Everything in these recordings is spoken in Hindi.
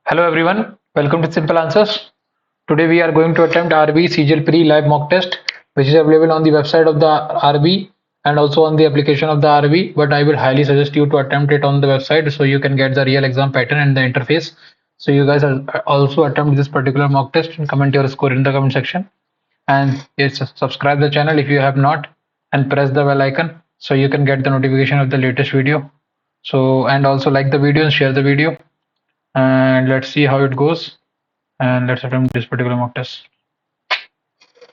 Hello everyone, welcome to Simple Answers. Today we are going to attempt RB CGL Pre live mock test, which is available on the website of the RB and also on the application of the RB. But I will highly suggest you to attempt it on the website so you can get the real exam pattern and the interface. So you guys also attempt this particular mock test and comment your score in the comment section. And yes, subscribe the channel if you have not, and press the bell icon so you can get the notification of the latest video. So and also like the video and share the video, and let's see how it goes, and let's attempt this particular mock test.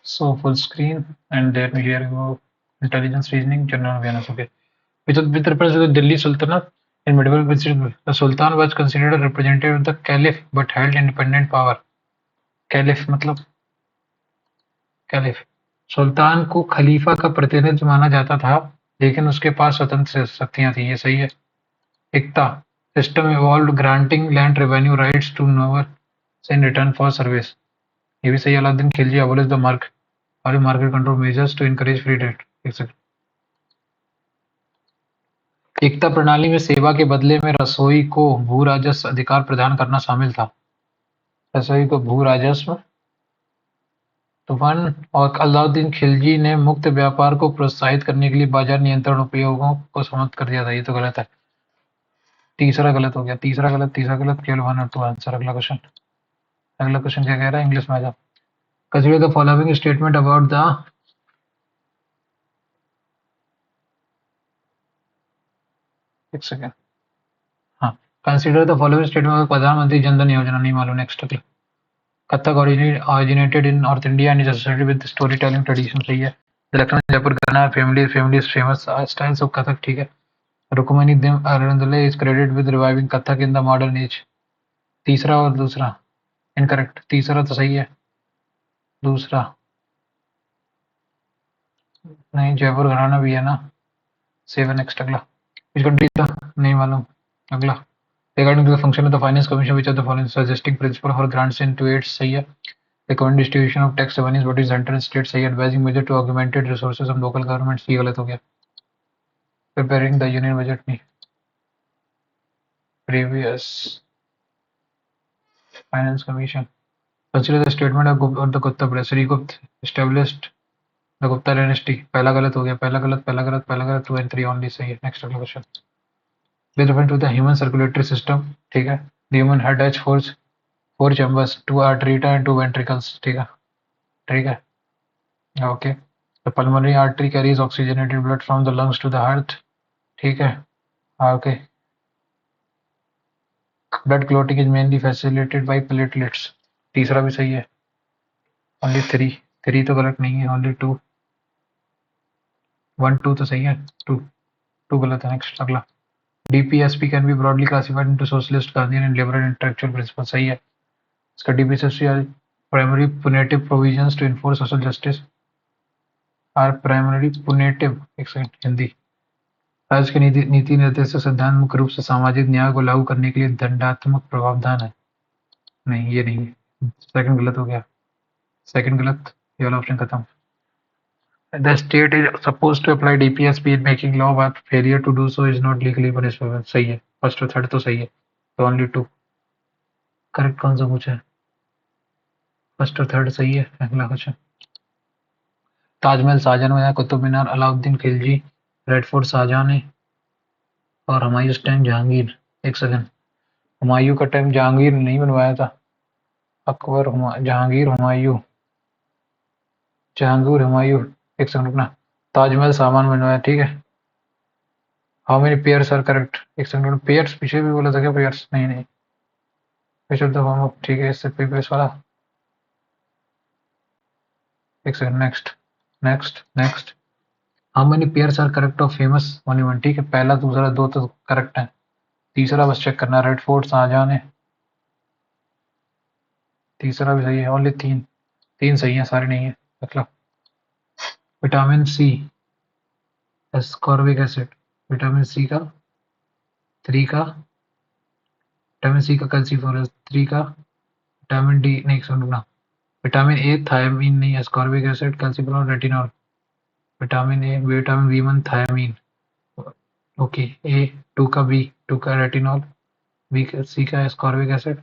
So full screen, and there here we go. Intelligence, reasoning, general awareness. Okay. With reference to the Delhi Sultanate in medieval history, the Sultan was considered a representative of the Caliph but held independent power. Caliph मतलब Caliph. सुल्तान को खलीफा का प्रतिनिधि माना जाता था, लेकिन उसके पास स्वतंत्र शक्तियां थी। ये सही है। एकता system involve granting land revenue rights to nobles in return for service. ये भी सही। Alauddin Khilji abolished the market control measures to encourage free trade. एक सेकंड। एकता प्रणाली में सेवा के बदले में रसोई को भू राजस्व अधिकार प्रदान करना शामिल था। रसोई को भू राजस्व तो वन। और अलाउद्दीन खिलजी ने मुक्त व्यापार को प्रोत्साहित करने के लिए बाजार नियंत्रण उपयोगों को समाप्त कर दिया था। ये तो गलत है। तीसरा गलत हो गया। तीसरा गलत केवल 1 और 2 आंसर। अगला क्वेश्चन क्या कह रहा है? इंग्लिश में आ जाओ। Consider the following statement about the एक सेकेंड। हाँ, कंसिडर द फॉलोइंग स्टेटमेंट। प्रधानमंत्री जनधन योजना नहीं मालूम। नेक्स्ट अगला। Kathak originated in North India and is associated with storytelling tradition। सही है। लखनऊ जयपुर गाना family is famous styles of Kathak। ठीक है। रुक्मणी देव अरुणदले is credited with reviving Kathak in the modern age। तीसरा और दूसरा इनकरेक्ट। तीसरा तो सही है, दूसरा नहीं। जयपुर घराना भी है ना। 7। नेक्स्ट अगला। Which country था? नहीं मालूम। अगला। Regarding to the function of the Finance Commission, which of the following suggesting principle for grants into aids? सही है। Recommend distribution of tax revenues between central and state। सही है। Advising measure to augmented resources of local governments। ये गलत हो गया। Preparing the union budget नहीं। Previous Finance Commission। Consider the statement of the Gupta brothers। Srigupta established the Gupta dynasty। पहला गलत हो गया। पहला गलत 2 and 3 only सही है। Next अगला question. With reference to the human circulatory system। ठीक है। The human head has four chambers, 2 arteria and 2 ventricles। ठीक है। ठीक है। Okay. The pulmonary artery carries oxygenated blood from the lungs to the heart। ठीक है। Okay. Blood clotting is mainly facilitated by platelets। तीसरा भी सही है। Only 3 तो गलत नहीं है। Only 2 1 2 तो सही है। 2 गलत है। नेक्स्ट अगला। DPSP can be broadly classified into socialist, Gandhian and liberal intellectual principles। सही है। इसका DPSP are primary punitive provisions to enforce social justice are primarily punitive। एक सेकंड। हिंदी। राज्य के नीति निर्देशक सिद्धांत मुख्य रूप से सामाजिक न्याय को लागू करने के लिए दंडात्मक प्रावधान है। नहीं, ये नहीं है। सेकंड गलत हो गया। सेकंड गलत। ये वाला ऑप्शन खत्म। The state is supposed to apply DPSP in making law, but failure to do so is not legally punishable। सही है। फर्स्ट और थर्ड तो सही है। तो ओनली 2 करेक्ट। कौन सा पूछा है? फर्स्ट और थर्ड सही है। अगला क्वेश्चन। ताजमहल शाहजहां ने बनाया। कुतुब मीनार अलाउद्दीन खिलजी। रेड फोर्ट शाहजहां ने। और हुमायूं टाइम जहांगीर। एक सेकंड। हुमायूं का टाइम जहांगीर ने नहीं बनवाया था। अकबर जहांगीर हुमायूं। एक सेकंड रुकना। ताजमहल सामान बनवाया। ठीक है। How many pairs are correct? एक सेकंड। पेयर्स पीछे भी बोला था क्या? पेयर्स नहीं। Which of the form of. ठीक है। इससे प्रीवियस वाला। एक second. Next. How many pairs are correct of famous monument. ठीक है। पहला दूसरा 2 तो करेक्ट है। तीसरा बस चेक करना। रेड फोर्ट शाहजहां ने। तीसरा भी सही है। ओनली 3 सही है, सारे नहीं है। मतलब vitamin C ascorbic acid. Vitamin C का 3 का। विटामिन सी का कैल्सिफोरस 3 का। विटामिन डी नहीं सुनना। विटामिन ए थायमीन नहीं। Ascorbic acid calciferol retinol. Vitamin A vitamin B one thiamine. Okay. A 2 का बी 2 का रेटिनॉल। बी सी का एस्कॉर्बिक एसिड।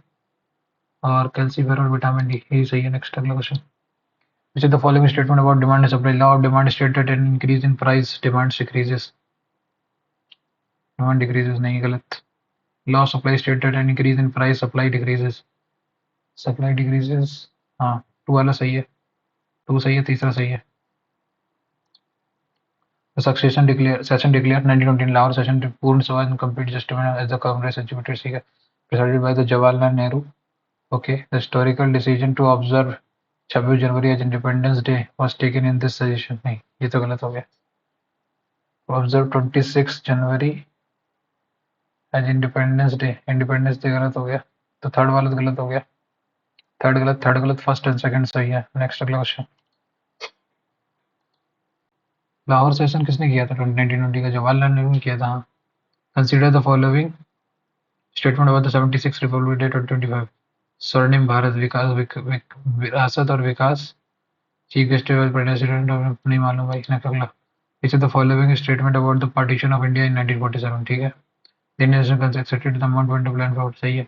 और कैल्सीफेर और विटामिन डी, यही सही है। नेक्स्ट अगला question, which of the following statement about demand and supply? Law of demand states that an increase in price demand decreases, demand decreases, नहीं, गलत। law of supply states that an increase in price supply decreases, supply decreases, हाँ, टू वाला सही है, टू सही है, तीसरा सही है। The succession declared 1920 in Lahore session पूर्ण सभा and complete justified as the Congress executive presided by the Jawaharlal Nehru. Okay, the historical decision to observe 26 January as Independence Day was taken in this session. नहीं, ये तो गलत हो गया। Observe 26 जनवरी as Independence Day, Independence Day गलत हो गया, तो थर्ड वाला तो गलत हो गया। थर्ड गलत, फर्स्ट एंड सेकंड सही है। नेक्स्ट अगला क्वेश्चन, लाहौर सेशन किसने किया था? 1920 का जवाहरलाल नेहरू ने किया था। Consider the following statement about the 76 Republic day 2025। स्वर्णिम भारत, विरासत और विकास, चीफ गेस्ट प्रेसिडेंट, नहीं मालूम भाई। नेक्स्ट अगला, विच of the following statement about the partition of India in 1947, ठीक है। The Indian national accepted the amount went to plan for, सही है।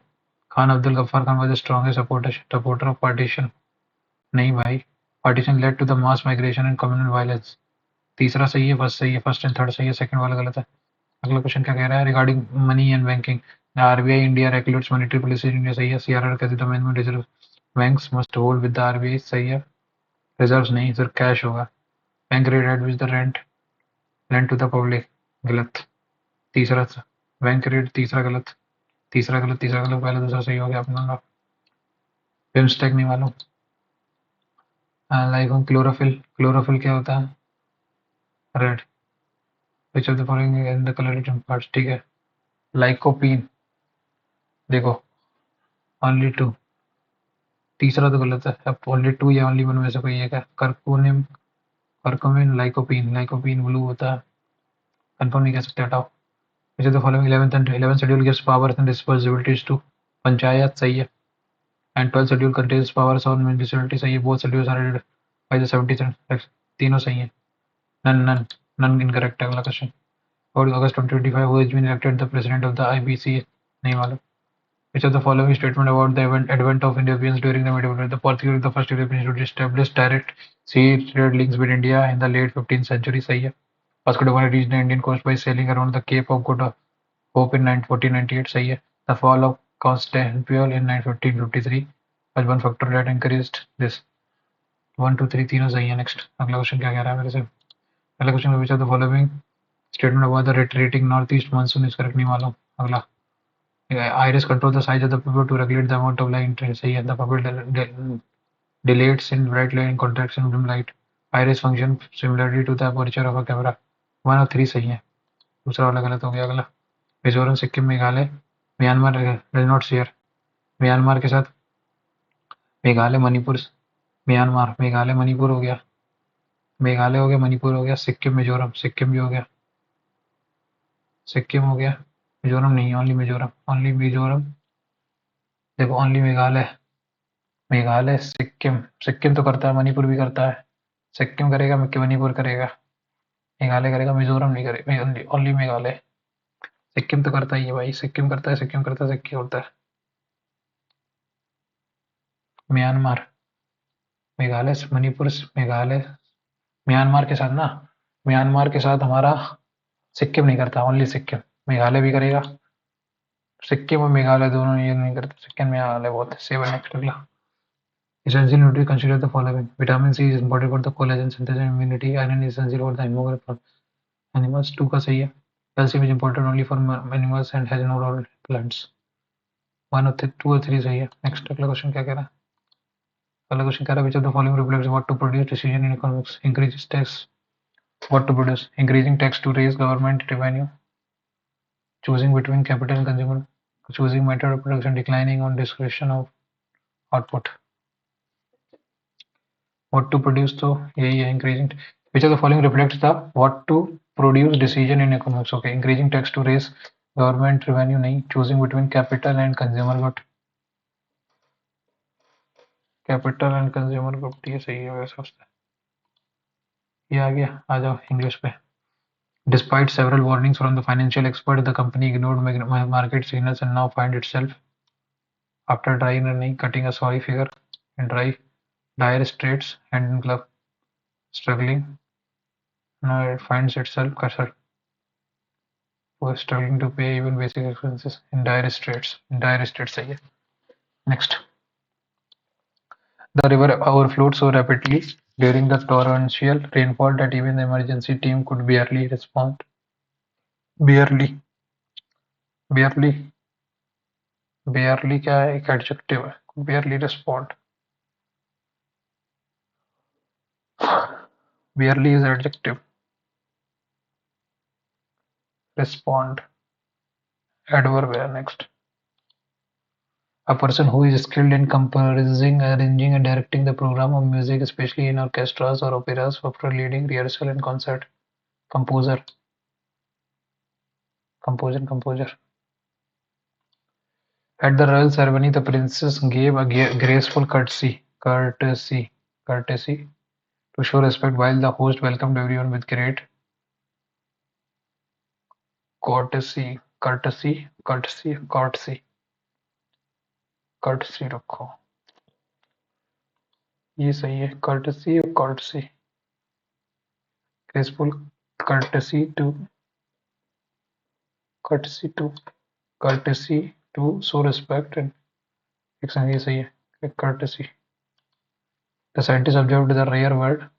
Khan Abdul Gaffar Khan was the strongest supporter of partition, नहीं भाई। Partition led to the mass migration and communal violence, तीसरा सही है, फर्स्ट सही है, फर्स्ट एंड थर्ड सही है, सेकंड वाला गलत है। अगला क्वेश्चन क्या कह रहा है? Regarding money and banking, RBI India regulates monetary policy in India, सही है। सीआरआर कहते हैं amendment, reserve banks must hold with the RBI, सही है। रिजर्व्स नहीं, सिर्फ कैश होगा। Bank rate at which the rent lent to the public, गलत। तीसरा बैंक रेट, तीसरा गलत, तीसरा गलत, तीसरा गलत, पहला दूसरा सही हो गया अपना। बिम्स्टेक नहीं मालूम। लाइक क्लोरोफिल, क्लोरोफिल क्या होता है? Red. Which of the following in the colour parts, ठीक है। लाइकोपीन, देखो ओनली टू, तीसरा तो गलत है। अब ओनली टू या ओनली वन में से कोई एक है। Curcumin, curcumin, lycopene, lycopene blue होता है, कंफर्म नहीं कह सकते, हटाओ। Which of the following 11th schedule gives powers and responsibilities to panchayat, सही है। And 12th schedule contains powers on municipality, सही है। Both schedules are added by the 70th, तीनों सही है। नन नन नन इनकरेक्ट है। अगला क्वेश्चन, और अगस्त 2025 who has been elected the president of the IBC, नहीं मालूम। Which of the following statement about the advent of Europeans during the medieval period? The Portuguese were the first Europeans to establish direct sea trade links with India in the late 15th century, सही है। Vasco da Gama reached the Indian coast by sailing around the Cape of Good Hope in 1498, सही है। The fall of Constantinople in 1553 was one factor that encouraged this, 1 2 3 तीनों सही है। नेक्स्ट अगला क्वेश्चन क्या कह रहा है मेरे से? अगला question, which of the following statement about the retreating northeast monsoon is correct, नहीं मालूम। अगला, iris control the size of the pupil to regulate the amount of light entering, सही है। The pupil dilates in bright light and contracts in dim light. Iris function similarly to the aperture of a camera, 1 और 3 सही है, दूसरा वाला गलत हो गया। अगला, Mizoram, Sikkim, Meghalaya, Myanmar does not share, Myanmar के साथ मेघालय, मणिपुर, म्यांमार, मेघालय, मणिपुर हो गया, मेघालय हो गया, मणिपुर हो गया, सिक्किम, मिजोरम, सिक्किम भी हो गया, सिक्किम हो गया, मिजोरम नहीं, ओनली मिजोरम, ओनली मिजोरम। देखो ओनली मेघालय, मेघालय, सिक्किम, सिक्किम तो करता है, मणिपुर भी करता है। सिक्किम करेगा, मणिपुर करेगा, मेघालय करेगा, मिजोरम नहीं करेगा, ओनली मेघालय। सिक्किम तो करता ही है भाई, सिक्किम करता है, सिक्किम करता है, सिक्किम करता है। म्यांमार, मेघालय, मणिपुर, मेघालय, म्यांमार के साथ ना, म्यांमार के साथ हमारा सिक्किम नहीं करता, ओनली सिक्किम। मेघालय भी करेगा, सिक्किम और मेघालय दोनों ये नहीं करते, सिक्किम मेघालय बहुत है। सेवन, नेक्स्ट अगला, essential nutrients consider the following. Vitamin C is important for the collagen synthesis and immunity. Iron is essential for the hemoglobin for animals, 2 का सही है। Calcium is important only for animals and has no role in plants, 1 और 2 और 3 सही है। नेक्स्ट अगला क्वेश्चन क्या कह रहा है? अगला क्वेश्चन कह रहा है which of the following reflects what to produce decision in economics? Increases tax, what to produce, increasing tax to raise government revenue, choosing between capital and consumer, choosing method of production, declining on discretion of output, what to produce, तो यही है increasing. Which of the following reflects the what to produce decision in economics? Okay, increasing tax to raise government revenue नहीं, choosing between capital and consumer good, capital and consumer good ये सही है वैसे उससे। ये आ गया, आ जाओ इंग्लिश पे। Despite several warnings from the financial expert, the company ignored market signals and now find itself After dry running, cutting a sorry figure in dire straits, hand in glove, struggling. Now it finds itself cursor was struggling to pay even basic expenses in dire straits. In dire straits, चाहिए. Next, the river overflowed so rapidly during the torrential rainfall that even the emergency team could barely respond. Barely, barely, barely क्या है? एक adjective है. Could barely respond. Barely is adjective. Respond. Adverb है next. A person who is skilled in composing, arranging, and directing the program of music, especially in orchestras or operas, after leading rehearsal and concert. Composer. Composer. At the royal ceremony, the princess gave a graceful courtesy to show respect, while the host welcomed everyone with great courtesy रखो. ये सही है. Courtesy or courtesy. Graceful courtesy to show respect and ये सही है. Courtesy. The scientists observed the rare bird,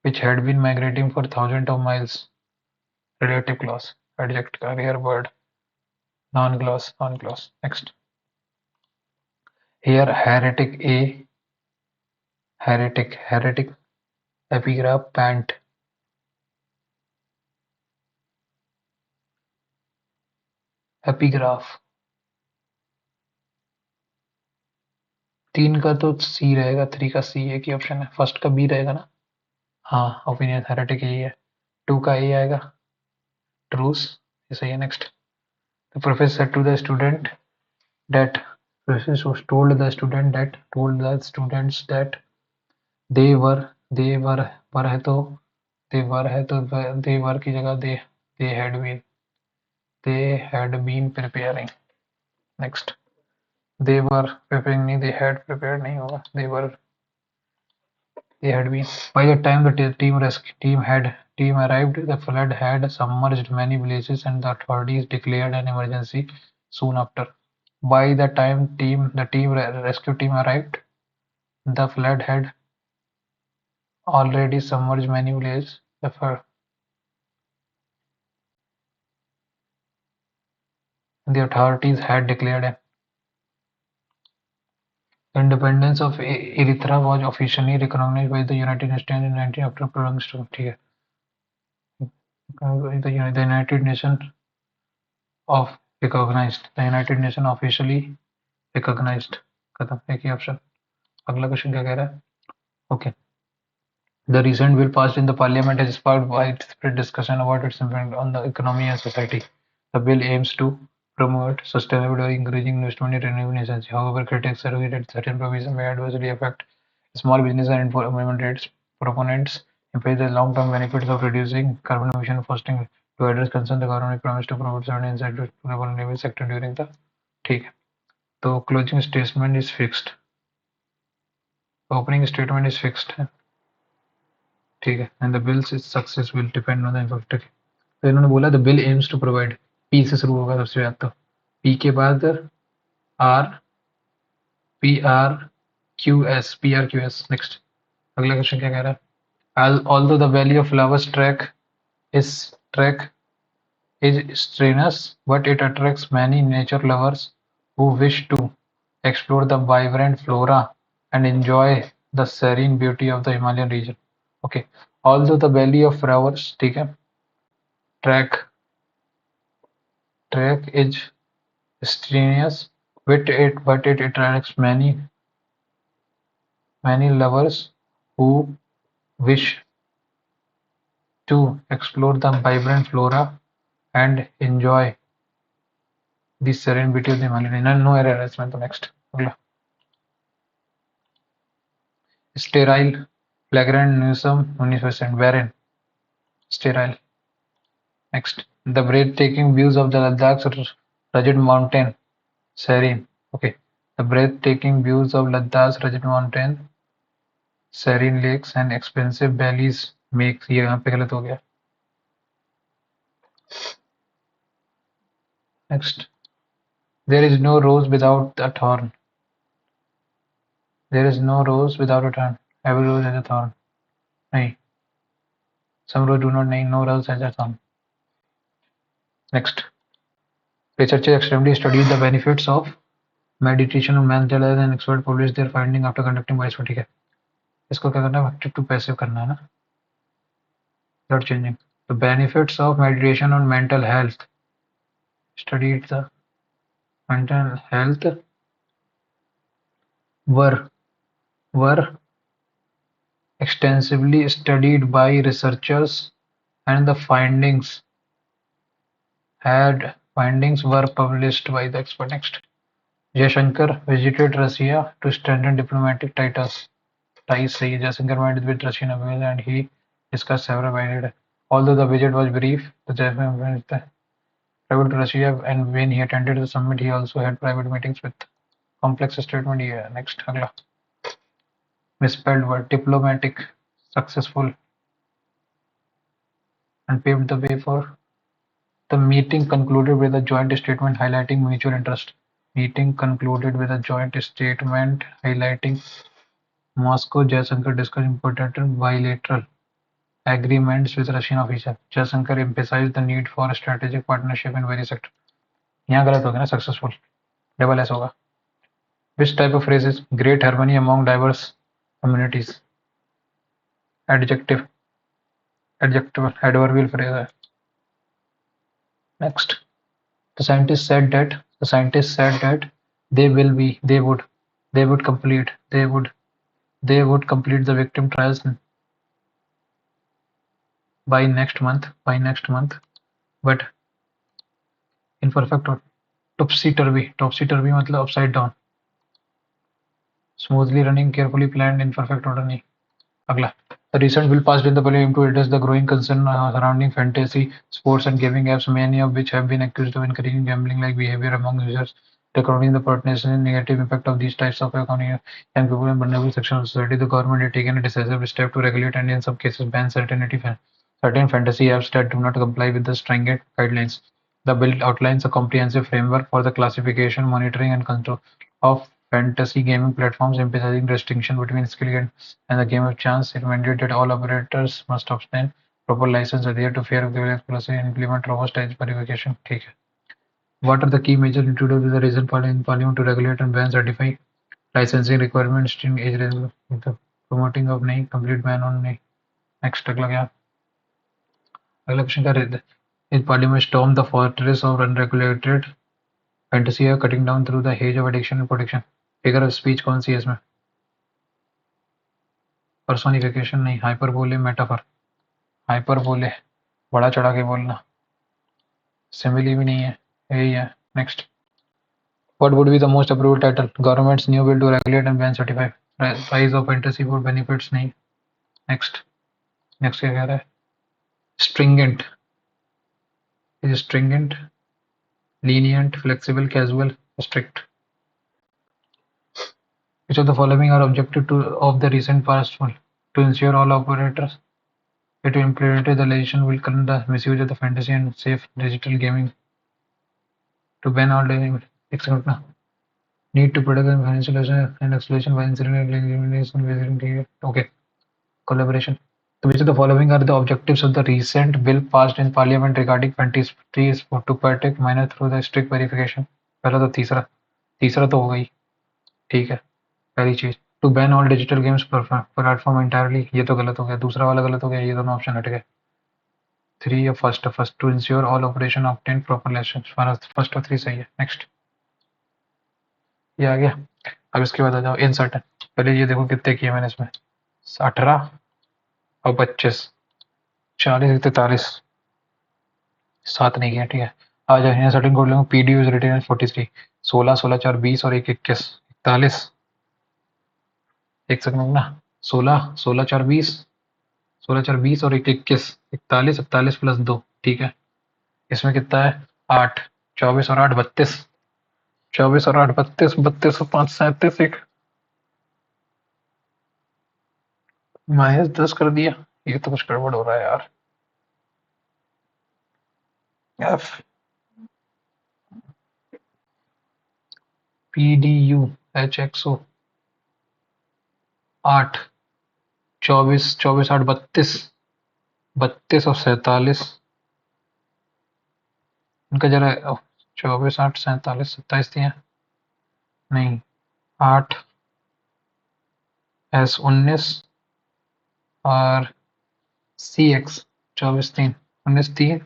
which had been migrating for thousands of miles. Relative clause. Adjective. Rare bird. Non-clause. Next. Here, heretic. Epigraph. Pant. Epigraph. 3 का तो सी रहेगा, 3 का सी एक ही ऑप्शन है. फर्स्ट का बी रहेगा ना. हाँ, ओपिनियन हेरेटिक यही है. 2 का ए आएगा. ट्रूस. ये सही है. Next. The professor said to the student that professor told the students that they were है तो they were की जगह they had been preparing. Next. They were preparing नहीं, they had prepared नहीं होगा. They had been. By the time the team arrived, the flood had submerged many villages and the authorities declared an emergency soon after. By the time the rescue team arrived, the flood had already submerged many villages. The authorities had declared an independence of Eritrea was officially recognized by the United Nations in 19 after prolonged struggle. ठीक है. The United Nations officially recognized. खत्म. एक ही ऑप्शन. अगला क्वेश्चन क्या कह रहा है? Okay. The recent bill passed in the parliament has sparked widespread discussion about its impact on the economy and society. The bill aims to promote sustainability by encouraging investment in renewable energy. However, critics argue that certain provisions may adversely affect small business and employment rates. Proponents emphasize the long-term benefits of reducing carbon emission fostering. To address concern, the government promised to promote certain incentives to the renewable sector during the. ठीक है. तो closing statement is fixed. Opening statement is fixed. ठीक है. And the bill's success will depend on the infrastructure. तो इन्होंने बोला the bill aims to provide. P से शुरू होगा सबसे पहले तो. P के बाद R PRQS. Next. अगला क्वेश्चन क्या कह रहा है? Although the Valley of Flowers trek is strenuous, but it attracts many nature lovers who wish to explore the vibrant flora and enjoy the serene beauty of the Himalayan region. Okay. Although the Valley of Flowers, ठीक है, trek is strenuous, but it attracts many lovers who wish to explore the vibrant flora and enjoy the serene beauty of the Himalayan region. No error इसमें. तो next. अगला. Sterile, flagrant nudism 19%. Barren, sterile. Next. The breathtaking views of the Ladakh's rugged mountain, serene. Okay. The breathtaking views of Ladakh's rugged mountain, serene lakes and expensive valleys make ये यहाँ पे गलत हो गया. Next, there is no rose without a thorn. There is no rose without a thorn. Every rose has a thorn. नहीं. Some rose do not. नहीं. No rose has a thorn. Next, researchers extremely studied the benefits of meditation on mental health and experts published their finding after conducting biopsy. ठीक है. इसको क्या करना है? Active to passive करना है ना. Not changing. The benefits of meditation on mental health. Studied the mental health were extensively studied by researchers and the findings were published by the expert. Next, Jaishankar visited Russia to strengthen diplomatic ties. Jaishankar met with Russian officials and he discussed several benefits. Although the visit was brief, the Jaishankar traveled to Russia, and when he attended the summit, he also had private meetings with complex statement. Yeah, next, अगला. Misspelled word diplomatic, successful, and paved the way for the meeting concluded with a joint statement highlighting mutual interest. Meeting concluded with a joint statement highlighting Moscow Jaishankar discussed important bilateral agreements with Russian officials. Jaishankar emphasized the need for strategic partnership in various sectors. यहाँ गलत हो गया ना, successful, double S होगा. Which type of phrase is great harmony among diverse communities? Adjective, adverbial phrase है. Next, the scientist said that they would complete the victim trials by next month, but imperfect or topsy-turvy मतलब upside down. Smoothly running, carefully planned, in perfect order नहीं. अगला, the recent bill passed in the Parliament to address the growing concern surrounding fantasy sports and gaming apps, many of which have been accused of encouraging gambling-like behavior among users, recording the potential negative impact of these types of economy young people and vulnerable sections of society. The government has taken a decisive step to regulate and in some cases ban certain fantasy apps that do not comply with the stringent guidelines. The bill outlines a comprehensive framework for the classification, monitoring, and control of fantasy gaming platforms, emphasizing the distinction between skill and the game of chance. It mandated that all operators must obtain proper license, adhere to fair policy, and implement robust age verification. ठीक है. What are the key measures introduced with the recent Parliament to regulate and ban certify licensing requirements, string age range, promoting of नहीं, complete ban on नहीं. Next अगला क्या? अगला क्वेश्चन क्या रहता है? In Parliament stormed the fortress of unregulated fantasy, cutting down through the hedge of addiction and protection. Figure of speech कौन सी है इसमें? पर्सोनिफिकेशन नहीं, हाइपरबोले, मेटाफर. हाइपरबोले बड़ा चढ़ा के बोलना, सिमिली भी नहीं है, यही है. Next, what would be the most approved title? Government's new bill to regulate and ban certify rise of fantasy for benefits नहीं. नेक्स्ट क्या कह रहा है? stringent, is stringent, lenient, flexible, casual, strict. Which of the following are objective of the recent past one? To ensure all operators it implemented the legislation will curb the misuse of the fantasy and safe digital gaming. To ban all need to protect the financial and exploitation by incident. Okay. Collaboration. So which of the following are the objectives of the recent bill passed in Parliament regarding fantasy to protect minors through the strict verification? पहला तो तीसरा तो हो गई, ठीक है, पहली चीज. To ban all digital games platform entirely, ये तो गलत हो गया. दूसरा वाला गलत हो गया, ये दोनों ऑप्शन हट गए. 3 या first to ensure all operation obtain proper license, first और 3 सही है. नेक्स्ट, ये आ गया. अब इसके बाद आ जाओ इंसर्ट. पहले ये देखो कितने किए मैंने इसमें, 18 और 25, 40, 43, 7 नहीं किया, ठीक है. आ जाओ सर्टिन कोड लूँगा. पी डी यूज रिटेन 43, 16, 16, 4, 20 और 1, 21, 41. एक सेकंड ना, 16, 16, 4, 20, 16, 4, 20 और 1, 21, 41, 41 प्लस 2, ठीक है. इसमें कितना है? 8, 24 और 8, 32. 24 और 8 32, 32 और 5 37, एक -10 कर दिया। ये तो कुछ गड़बड़ हो रहा है यार। F P D U H X O 8 24 24 8 32, 32 और 47, इनका जरा 24 8 47 27 दिया नहीं, 8 एस 19 और सी एक्स 24 3 19 3,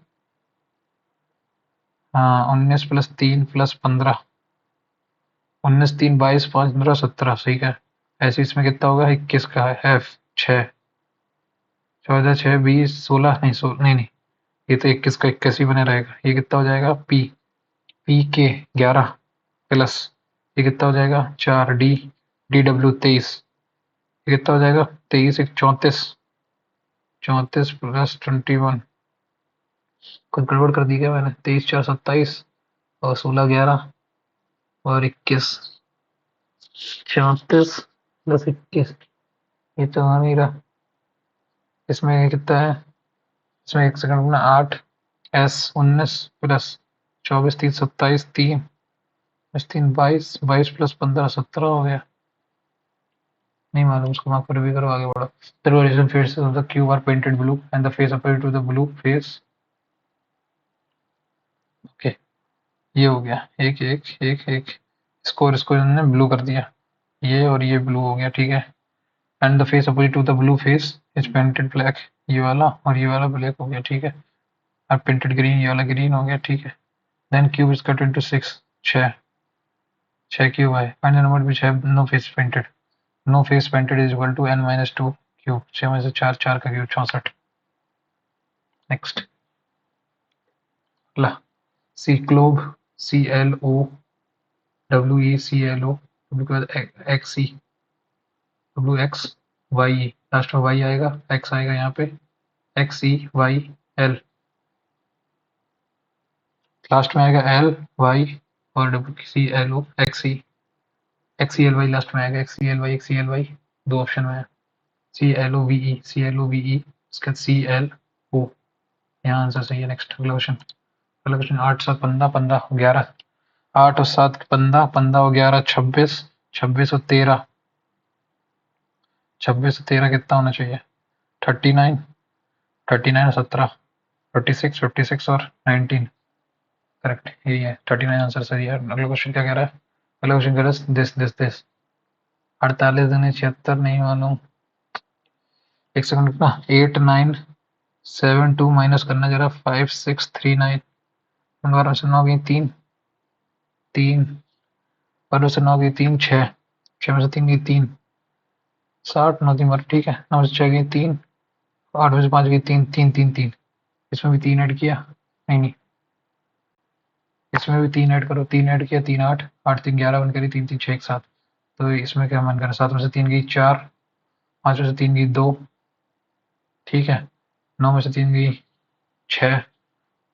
हाँ 19 प्लस 3 प्लस 15, 19 3 22 5 15 17, सही है। ऐसे इसमें कितना होगा, 21 का है एफ 6 14 6 20 16 नहीं नहीं नहीं, ये तो 21 का 21 ही बने रहेगा। ये कितना हो जाएगा, पी पी के 11 प्लस ये कितना हो जाएगा 4 डी डी डब्ल्यू 23, ये कितना हो जाएगा 23 एक 34, 34 प्लस 21, कुछ गड़बड़ कर दी क्या मैंने, 23 4 27 और 16 11 और 21, 34 प्लस 21, ये तो आ नहीं रहा। इसमें कितना है, इसमें एक सेकंड में 8 एस 19 प्लस 24 30 27 3 3 22 22 प्लस 15 17 हो गया। नहीं मालूम, उसको मार्क पर भी करो, आगे बढ़ो। The horizon faces of the cube are painted blue and the face applied to the blue face. Okay, ये हो गया एक एक एक एक, इसको इन्होंने ब्लू कर दिया, ये और ये ब्लू हो गया, ठीक है। And the face opposite to the blue face is painted black, ये वाला और ये वाला ब्लैक हो गया, ठीक है। और पेंटेड ग्रीन, ये वाला ग्रीन हो गया, ठीक है। Then cube is cut into 6, 6 cube है। Find the number which have no face painted, no face painted is equal to n - 2 cube, 6 में से 4 4 का क्यूब 64। नेक्स्ट ला, सी क्लोब CLO WECLO, के बाद XE WXYE, लास्ट में Y आएगा, X आएगा यहाँ पे, XEYL, लास्ट में आएगा LY और WCLO XELY लास्ट में आएगा, XELY दो ऑप्शन में है, CLOVE उसके बाद CLO, यहाँ आंसर सही है। नेक्स्ट अगला क्वेश्चन 8 7 15 15 11, 8 और 7 15 15 और 11 26, 26 और 13, 26 और 13 कितना होना चाहिए, 39, 39 और 17 56, 56 और 19, करेक्ट यही है, 39 आंसर सही है। अगला क्वेश्चन क्या कह रहा है, अगला क्वेश्चन कह रहा है दिस 48 दूनी 76, नहीं मालूम, एक सेकंड रुकना, 8 9 7 2 माइनस करना जरा, 5 6 3 9, 12 से 9 गई 3 3, 12 से 9 गई 3 6, 6 में से 3 गई 3, 60 9 3 बार, ठीक है। 9 से 6 गई 3, 8 में से 5 गई 3 3 3 3, इसमें भी 3 ऐड किया, नहीं इसमें भी 3 ऐड करो, 3 ऐड किया 3 8 8 3 11 बन करी 3 3 6 1 7, तो इसमें क्या मन कर, 7 में से 3 गई 4, 5 में से 3 गई 2, ठीक है। 9 में से 3 गई 6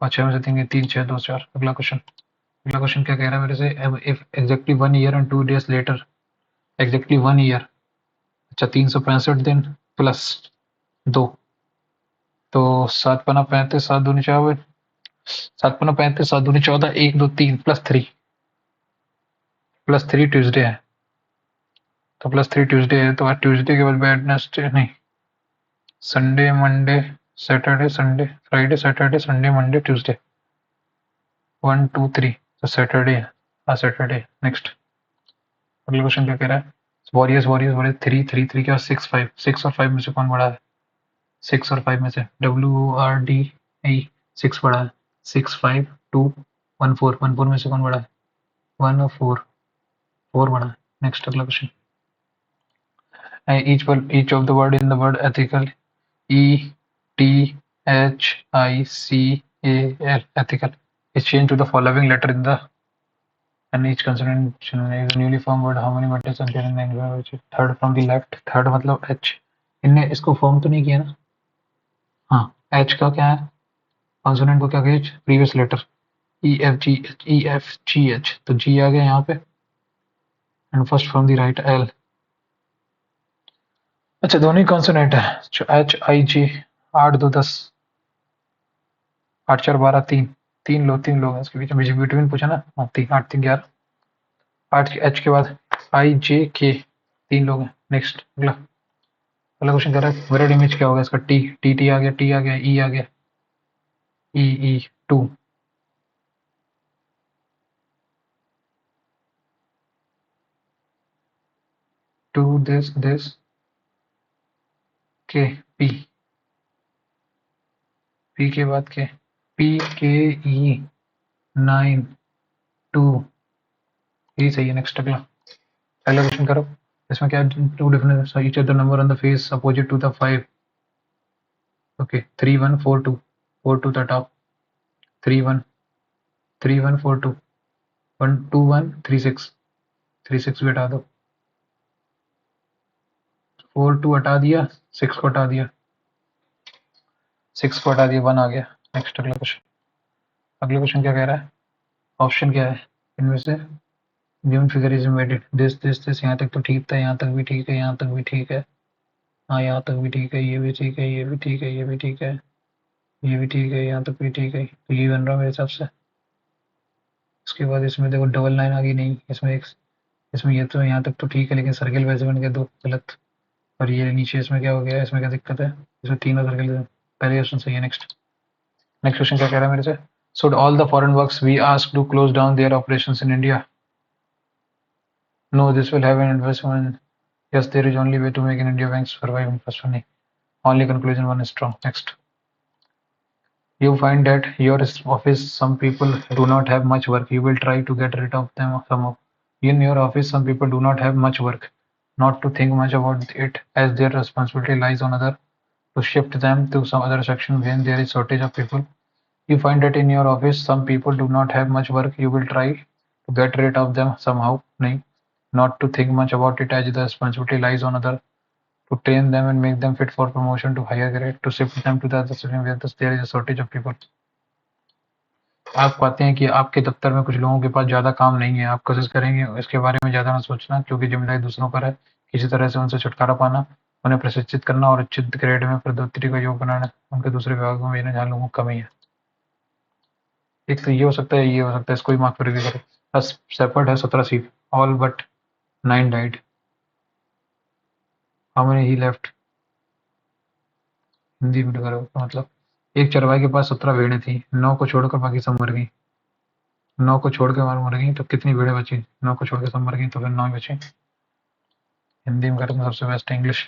और 6 में से 3 गई 3 6 2 4। अगला क्वेश्चन क्या कह रहा है मेरे से, if exactly 1 year and 2 days later, exactly 1 year, अच्छा 365 दिन प्लस 2, तो 7 पना 35 7 दूनी 54, 7 पना 35 7 दूनी 14 1 2 3 प्लस 3 ट्यूसडे है, तो प्लस 3 ट्यूसडे है, तो आज ट्यूसडे के बाद वेडनेसडे नहीं, Sunday Monday Saturday Sunday Friday Saturday Sunday Monday Tuesday, 1 2 3, तो सैटरडे है, हाँ सैटरडे। नेक्स्ट अगला क्वेश्चन क्या कह रहा है, वॉरियर्स वॉरियर्स वॉरियर्स 3 3 3 क्या 6 5, 6 और 5 में से कौन बड़ा है, 6 और 5 में से WRDE 6 बड़ा है, 6 5 2 1 4, 1 4 में से कौन बड़ा है, 1 और 4, 4 बड़ा है। नेक्स्ट अगला question, each of the word in the word ethical, ETHICAL, ethical, is changed to the following letter in the, and each consonant is a newly formed word. How many letters are there in the English which is third from the left, third मतलब H, इनने इसको फॉर्म तो नहीं किया ना, हाँ H का क्या है, कॉन्सोनेंट को क्या कहे, प्रीवियस लेटर, EFGH तो G आ गया यहाँ पे and first from the right L। अच्छा दोनों ही कॉन्सोनेंट है। HIG 8 2 10 8 4 12 3 तीन लोग हैं इसके बीच में बिटवीन पूछा ना। हाँ 3 8 3 11 8 H के बाद IJK 3 लोग हैं। नेक्स्ट अगला अगला क्वेश्चन कर रहा है मिरर इमेज क्या होगा इसका T आ गया T आ गया E आ गया E 2 2 this K P के बाद के PKE 9 2 यही सही है। नेक्स्ट अगला क्वेश्चन करो। इसमें क्या to different each other number on the face opposite to the 5। Okay 3 1 4 2 4 2 the top 3 1 3 1 4 2 1 2 1 3 6 3 6 भी हटा दो 4 2 हटा दिया 6 को हटा दिया 6 को हटा दिया 1 आ गया। नेक्स्ट अगला क्वेश्चन क्या कह रहा है। ऑप्शन क्या है इनमें से गिवन फिगर इज मेडेड दिस यहाँ तक तो ठीक था यहाँ तक भी ठीक है यहाँ तक भी ठीक है हाँ यहाँ तक भी ठीक है ये भी ठीक है ये भी ठीक है ये भी ठीक है ये भी ठीक है यहाँ तक भी ठीक है तो ये बन रहा है मेरे हिसाब से। उसके बाद इसमें देखो डबल लाइन आ गई नहीं इसमें एक इसमें ये तो यहाँ तक तो ठीक है लेकिन सर्किल वैसे बन गया दो गलत। और ये नीचे इसमें क्या हो गया इसमें क्या दिक्कत है इसमें तीनों सर्किल पहले ऑप्शन सही है। नेक्स्ट क्वेश्चन क्या कह रहा है मेरे से should all the foreign works be asked to close down their operations in India. No this will have an investment yes there is only way to make an India banks survive in first one only conclusion one is strong. Next you find that your office some people do not have much work you will try to get rid of them somehow. In your office some people do not have much work not to think much about it as their responsibility lies on other to shift them to some other section when there is shortage of people. You find that in your office some people do not have much work you will try to get rid of them somehow नहीं not to think much about it as the responsibility lies on other to train them and make them fit for promotion to higher grade to shift them to the other section where there is a shortage of people. आप पाते हैं कि आपके दफ्तर में कुछ लोगों के पास ज़्यादा काम नहीं है आप कोशिश करेंगे इसके बारे में ज़्यादा ना सोचना क्योंकि जिम्मेदारी दूसरों पर है किसी तरह से उनसे छुटकारा पाना उन्हें प्रशिक्षित करना और उचित ग्रेड में पदोन्नति का योग बनाना उनके दूसरे विभागों में जहाँ लोगों की कमी है। एक तो ये हो सकता है ये हो सकता है इसको ही मार्क पर करें। बस सेपर्ड है 17 seat all but 9 died how many he left Hindi में करो तो मतलब एक चरवाहे के पास 17 भेड़ें थी 9 को छोड़कर बाकी सब मर गई 9 को छोड़ के मर गई तो कितनी भेड़ें बची 9 को छोड़ के सब मर गई तो फिर 9 बची। हिंदी में करो तो सबसे best English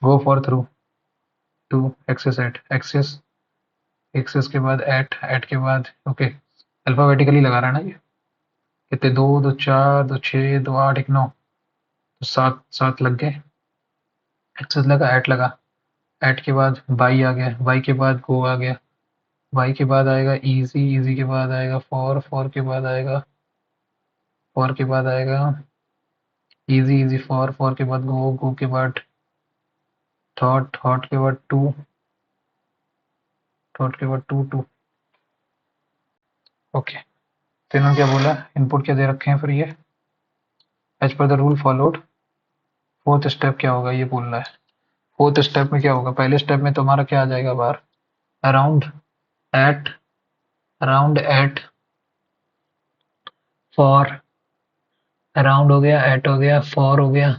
go for through to access at access के बाद एट के बाद ओके अल्फाबेटिकली लगा रहा है ना ये कितने 2 2 4 2 6 2 8 1 9 तो 7 7 लग गए। एक्सेस लगा एट के बाद बाई आ गया बाई के बाद गो आ गया वाई के बाद आएगा इजी इजी के बाद आएगा फॉर के बाद आएगा फॉर के बाद आएगा इजी इजी फॉर के बाद गो के बाद थॉट के बाद थॉट के बाद टू ओके। तो इन्होंने क्या बोला इनपुट क्या दे रखे हैं फिर ये as per the rule followed fourth step क्या होगा ये बोल रहा है। फोर्थ स्टेप में क्या होगा पहले स्टेप में तुम्हारा क्या आ जाएगा बाहर अराउंड एट फॉर अराउंड हो गया एट हो गया फॉर हो गया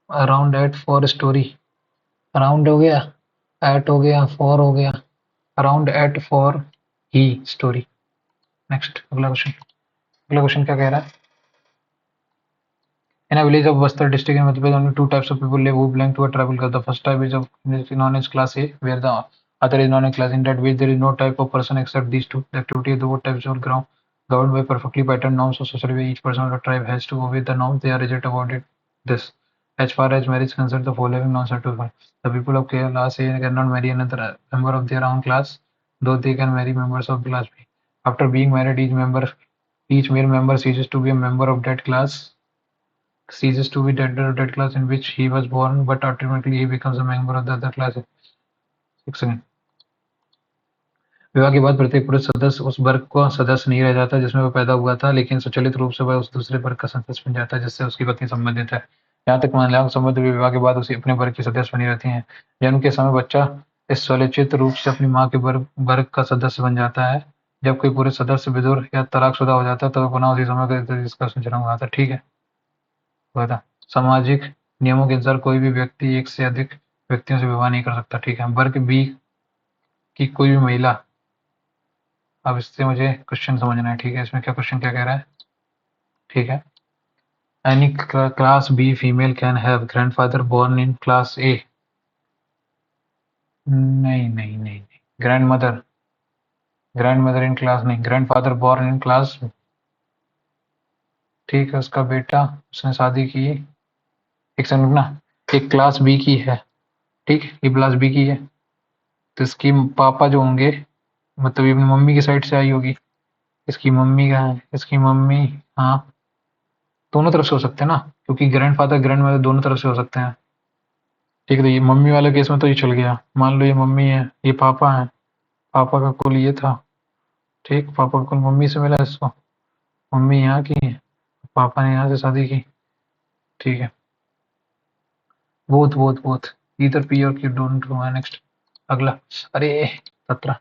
around eight four story around हो गया एट हो गया फॉर हो गया अराउंड एट फॉर ही स्टोरी। नेक्स्ट अगला क्वेश्चन क्या कह रहा है in a village of Bastar district in Madhya Pradesh only two types of people live who belong to a tribal class. The first type is of known as class A where the other is known as class in that which there is no type of person except these two. The activity of the both types are governed by perfectly patterned norms of society where each person of the tribe has to obey the norms they are rigid about it. This as far as marriage is concerned the following norms are to find. The people of class A cannot marry another member of their own class though they can marry members of class B. After being married each male member ceases to be a member of that class ceases to be that class in which he was born, but ultimately he becomes a member of the other class. 6 seconds. विवाह के बाद प्रत्येक पुरुष सदस्य उस वर्ग का सदस्य नहीं रह जाता जिसमें वह पैदा हुआ था, लेकिन स्वचालित रूप से वह उस दूसरे वर्ग का सदस्य बन जाता है जिससे उसकी पत्नी संबंधित है। यहाँ तक महिलाओं के संबंध भी विवाह के बाद उसी अपने वर्ग की सदस्य बनी रहती हैं। जन्म के समय बच्चा इस स्वलिचित रूप से अपनी माँ के वर्ग का सदस्य बन जाता है। जब कोई पुरुष सदस्य विधुर या तलाकशुदा हो जाता है तो वह पुनः उसी समय का इसका जन्म हुआ था। ठीक है, बता। सामाजिक नियमों के अनुसार कोई भी व्यक्ति एक से अधिक व्यक्तियों से विवाह नहीं कर सकता। ठीक है, वर्ग बी की कोई भी महिला। अब इससे मुझे क्वेश्चन समझना है। ठीक है, इसमें क्या क्वेश्चन क्या कह रहा है। ठीक है, any class B female can have grandfather born in class A. नहीं नहीं नहीं, ग्रैंड मदर इन क्लास नहीं, ग्रैंडफादर बोर्न इन क्लास। ठीक है, उसका बेटा, उसने शादी की। एक सेकंड रुकना। एक क्लास बी की है। ठीक, ये क्लास बी की है, तो इसकी पापा जो होंगे, मतलब ये अपनी मम्मी की साइड से आई होगी। इसकी मम्मी का है, इसकी मम्मी। हाँ, दोनों तरफ से हो सकते हैं ना, क्योंकि ग्रैंडफादर ग्रैंड मदर दोनों तरफ से हो सकते हैं। ठीक है, तो ये मम्मी वाले केस में तो ये चल गया। मान लो ये मम्मी है, ये पापा है, पापा का कुल ये था। ठीक, पापा का कुल मम्मी से मिला इसको, मम्मी यहाँ की है, पापा ने यहाँ से शादी की। ठीक है, बोथ इधर पी और क्यू डोंट नो। नेक्स्ट, अगला। अरे 17,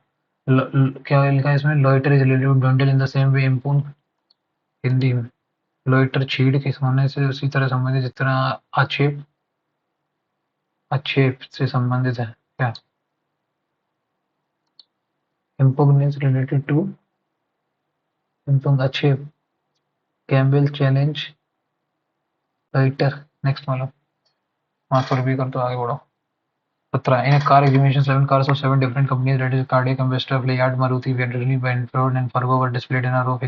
क्या लिखा है इसमें, लॉइटर इज रिलेटेड डोंटल इन द सेम वे इम्पून। हिंदी में लॉइटर छीड़ के सोने से उसी तरह संबंधित जिस तरह आक्षेप आक्षेप से संबंधित है। क्या इम्पुग्न इज रिलेटेड टू इम्पुग्न आक्षेप, कैम्बेल चैलेंज, लॉइटर। नेक्स्ट मालूम, मार्क्स पर भी कर दो, आगे बढ़ो। 17, in a car exhibition, 7 cars of 7 different companies rated cardiac ambassador Fiat, Maruti, Bentley, Ford and Fargo were displayed in a row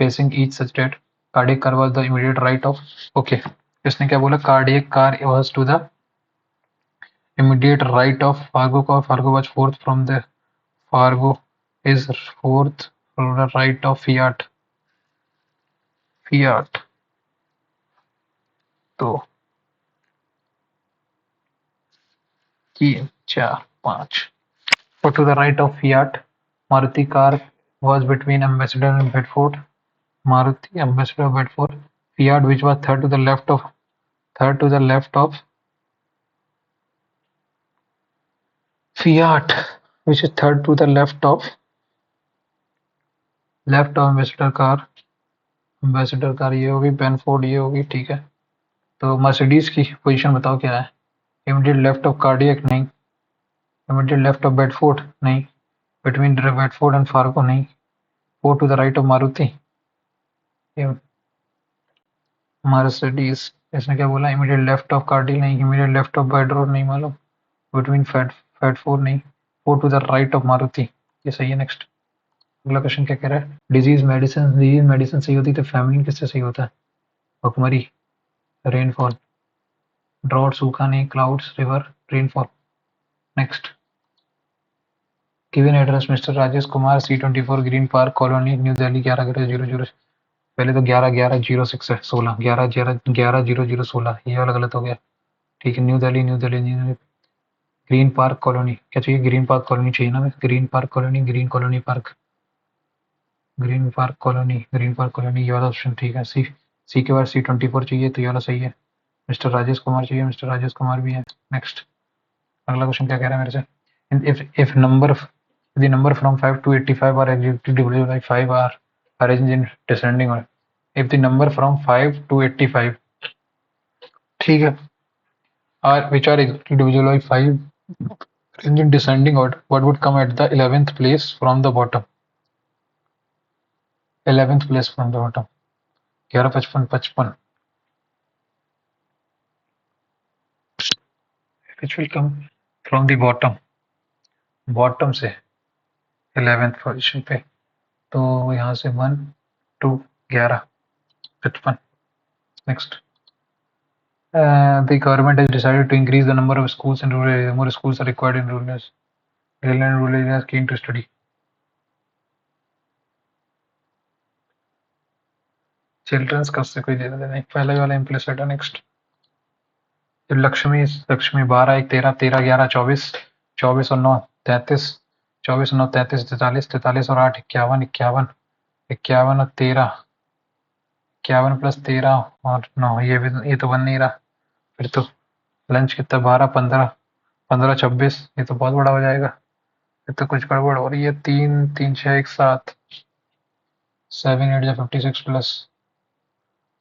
facing each such that cardiac car was the immediate right of। okay, इसने क्या बोला, cardiac car was to the immediate right of Fargo car, Fargo was fourth from the Fargo is fourth from the right of Fiat। तो 3 4 5, so to the right of Fiat, Maruti car was between Ambassador and Bedford, Maruti Ambassador Bedford, Fiat which was third to the left of Fiat which is third to the left of Ambassador car ये होगी, Benford ये होगी। ठीक है, तो मर्सिडीज की पोजीशन बताओ क्या है। इमीडिएट लेफ्ट ऑफ कार्डियक नहीं, इमीडिएट लेफ्ट ऑफ बेडफोर्ड नहीं, बिटवीन बेडफोर्ड एंड फार्गो नहीं, four to the right of Maruti. Mercedes, इसने क्या बोला, इमीडिएट लेफ्ट ऑफ कार्डियक नहीं, इमीडिएट लेफ्ट ऑफ बेडरोड नहीं मालूम, बिटवीन फेडफोर्ड नहीं, four to the right of Maruti. ये सही है। नेक्स्ट, अगला क्वेश्चन क्या कह रहा है। डिजीज मेडिसिन सही होती है तो फेमिनिन किससे सही होता है। भुखमरी, रेनफॉल, ड्रॉट सूखा नहीं, clouds, river, rainfall. Next, given address mister Rajesh Kumar, C24 green park colony, new Delhi 11/0/0। पहले तो 11/11/06 है, 16 11/11/0016, ये वाला गलत हो गया। ठीक है, new Delhi green park colony. क्या चाहिए, ग्रीन पार्क कॉलोनी चाहिए ना, green park colony, green colony park, green park colony, ये वाला ऑप्शन ठीक है। सी के बाद C24 चाहिए तो ये वाला सही है। मिस्टर राजेश कुमार चाहिए, मिस्टर राजेश कुमार भी है। नेक्स्ट, अगला क्वेश्चन क्या कह रहा है मेरे से। If number the number from 5 to 85 are executed divided by 5 are arranged in descending order। if the number from 5 to 85, ठीक है, are which are executed divided by 5 arranged in descending order, what would come at the 11th place from the bottom। 11th place from the bottom, 11 55 55, which will come from the bottom से 11th पोजीशन पे, तो यहाँ से 1 2 11 55। Next, the government has decided to increase the number of schools in rural areas. More schools are required in rural areas. Rural areas keen to study. Childrens का उससे कोई देना देना नहीं, पहले वाला इम्प्लिसिट है। नेक्स्ट, लक्ष्मी 12 1 13 13 11 24 24 और 9 33 24 9 33 43 43 और 8 51 51 51 और 13 51 प्लस 13 और 9 ये तो बन नहीं रहा। फिर तो लंच कितना 12 15 15 26 ये तो बहुत बड़ा हो जाएगा। फिर तो कुछ गड़बड़ हो रही है। 3 3 6 1 7 7 8 जा 56 प्लस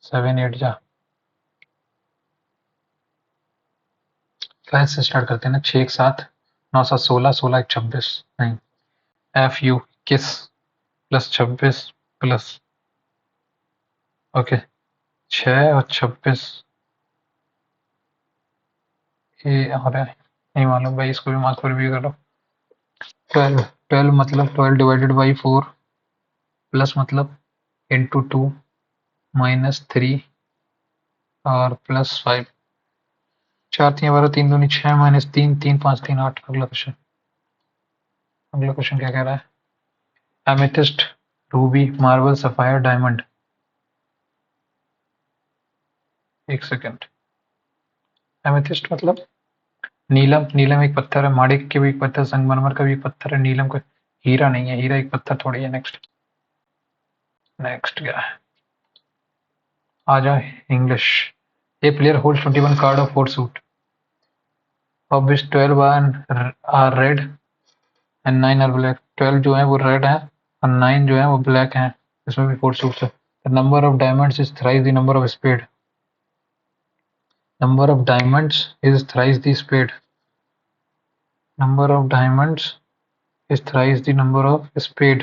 7 8 जा 5 से स्टार्ट करते हैं ना। 6 1 7 9 7 16 16 1 26 नहीं F you 21 plus 26 plus okay 6 और 26 ये हो रहा है नहीं मालूम भाई। इसको भी मार्क्स पर भी करो। 12 12 मतलब 12 डिवाइडेड बाई 4 प्लस मतलब इंटू 2 माइनस 3 और प्लस 5 4 3 12 3 दूनी 6 माइनस 3 3 5 3 8। अगला क्वेश्चन क्या कह रहा है? Amethyst Ruby marble sapphire diamond. एक सेकेंड। एमेथिस्ट मतलब नीलम। नीलम एक पत्थर है। माणिक के भी एक पत्थर, संगमरमर का भी एक पत्थर है। नीलम का हीरा नहीं है। हीरा एक पत्थर थोड़ी है। नेक्स्ट नेक्स्ट क्या है? आ जाए English. A player holds 21 card of 4 suit of which 12 are red and 9 are black. 12 जो है वो रेड है और 9 जो है वो ब्लैक है। इसमें भी 4 सूट्स है। The number of diamonds is thrice the number of spade. Number of diamonds is thrice the spade. Number of diamonds is thrice the number of spade।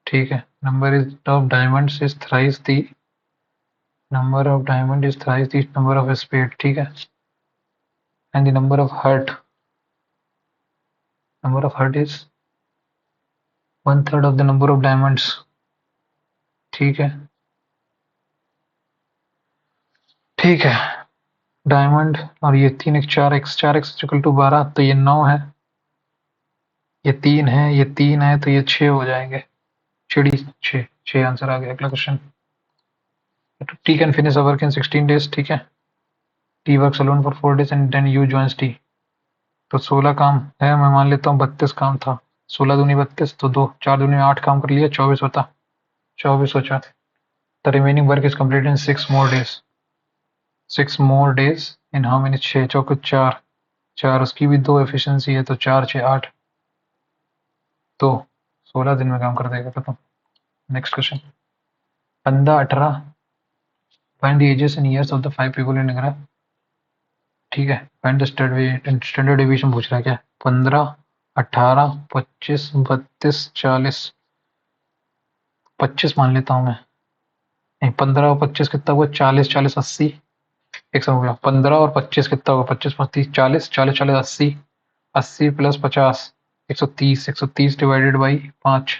ठीक है। number of diamonds is thrice the number of diamond is thrice the number of spade। ठीक है। and the number of heart is 1/3 of the number of diamonds। ठीक है। ठीक है। डायमंड और ये 3 एक 4 x 4 x इक्वल टू 12 तो ये 9 है। ये 3 है। ये 3 है तो ये 6 हो जाएंगे। चिड़ी 6 6 आंसर आ गया। अगला question. T can finish a work in 16 days। ठीक है। T works alone for 4 days and then U joins T। तो 16 काम है। मैं मान लेता हूँ 32 काम था। 16 दूनी 32 तो 2 4 दूनी 8 काम कर लिया। 24 होता। 24 हो 4। The remaining work is complete in 6 more days। 6 more days in how many? 6 चौके 4 4 उसकी भी 2 एफिशिएंसी है तो 4 6 8 तो 16 दिन में काम कर देगा खत्म। Next question. 15 18 find the ages and years of the 5 people in India. ठीक है। फाइंड द स्टैंडर्ड डेविएशन पूछ रहा है क्या? 15 18 25 32 40 25 मान लेता हूँ मैं। नहीं 15 और 25 कितना हुआ? 40 40 80 एक सौ हो गया। 15 और 25 कितना होगा? 25 25 40 40 40 80 80 प्लस 50 130 130 डिवाइडेड बाई 5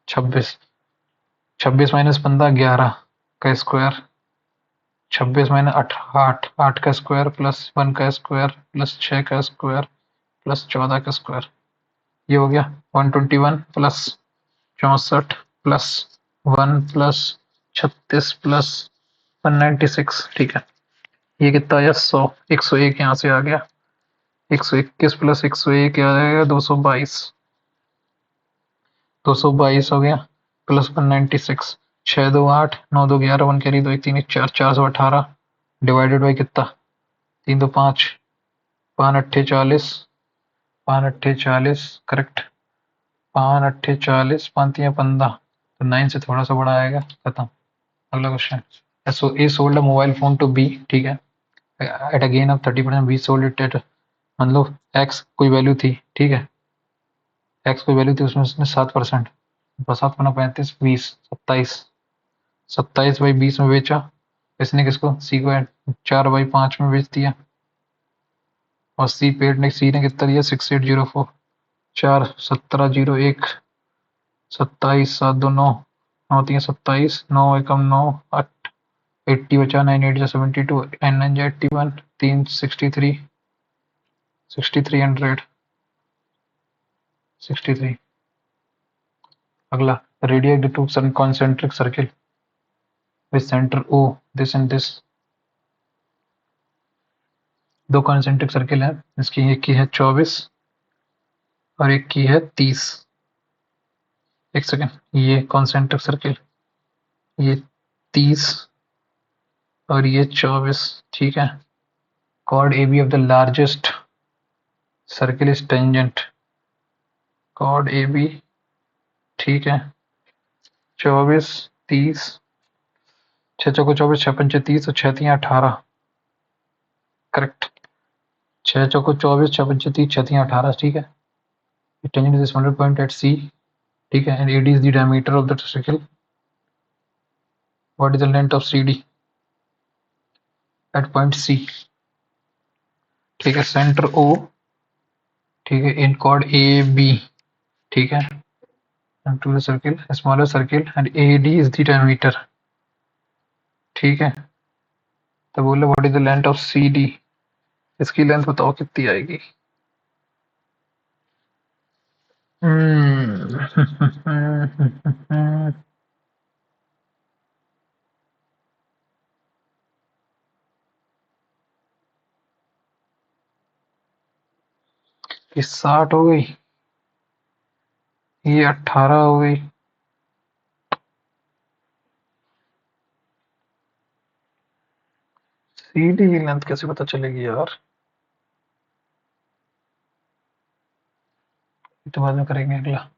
26 26 माइनस 15 11 का स्क्वायर 26 माइनस 8 8 का स्क्वायर प्लस 1 का स्क्वायर प्लस 6 का स्क्वायर प्लस 14 का स्क्वायर। ये हो गया 121 प्लस 64 प्लस 1 प्लस 36 प्लस 196। ठीक है। ये कितना आया? 100 101 यहाँ से आ गया। 121 प्लस 101 आ जाएगा 222 222 हो गया प्लस 196 6 2 8 9 2 11 1 कैरी 2 1 3 1 4 418 डिवाइडेड बाई कितना? 3 2 5 5 अट्ठे 40 5 अट्ठे 40 करेक्ट। 5 अट्ठे 40 5 3 15 तो 9 से थोड़ा सा बड़ा आएगा। खत्म। अगला क्वेश्चन। So A sold a mobile phone to B. ठीक है। At a gain of 30% B sold it at मतलब एक्स कोई वैल्यू थी। ठीक है। एक्स कोई वैल्यू थी उसमें उसने 7% 7 गुना 35 20 27 27 बाई 20 में बेचा। इसने किसको? सी को 4 बाई 5 में बेच दिया और सी ने कितना दिया? 6804 4 17 01 27 7 2 9 9 3 27 9 एकम 9 8 80 बचा 9 8 जा 72 9 9 जा 81 3 63 6300 63। अगला। Radius the two concentric circle with center O this and this। दो कॉन्सेंट्रिक सर्किल है, इसकी एक की है 24 और एक की है 30। एक सेकेंड, ये कॉन्सेंट्रिक सर्किल, ये 30 और ये 24, ठीक है। Chord AB of the largest circle is tangent. Chord AB, ठीक है। 24, 30, 6 चौको 24, 6 पंचे 30 और 6 3 18, करेक्ट। 6 चौको 24, 6 पंचे 30, 6 3 18, ठीक है। Tangent is a smaller point at C, ठीक है, and AD is the diameter of the circle. What is the length of CD at point C? ठीक है, सेंटर O, ठीक है, in chord AB, ठीक है, and to the circle, a smaller circle, and AD is the diameter, ठीक है। तो बोले what is the length of C D, इसकी लेंथ बताओ कितनी आएगी। ये 60 हो गई, ये 18 हो गई, सी डी की लेंथ कैसे पता चलेगी यार, ये तो बाद में करेंगे अगला।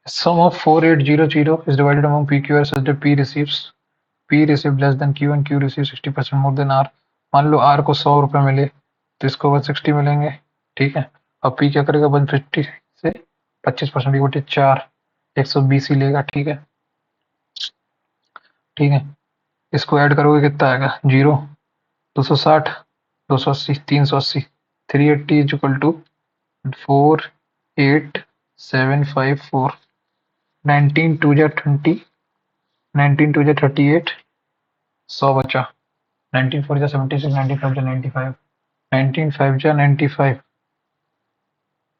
Sum of 4800 is divided among PQR such that P received less than Q and Q receives 60% more than R। मान लो R को 100 रुपए मिले तो इसको 160 मिलेंगे, ठीक है। और P क्या करेगा, 150 से 25% बटे 4, 120 ही लेगा, ठीक है। ठीक है, इसको ऐड करोगे कितना आएगा, 0, 260, 280, 380, 380 इज इक्वल टू 48754। 19 टू जा 20, 19 टू जा 38, 100 बचा, 19 4 जा 76, 95 जा 95, 19 5 जा 95,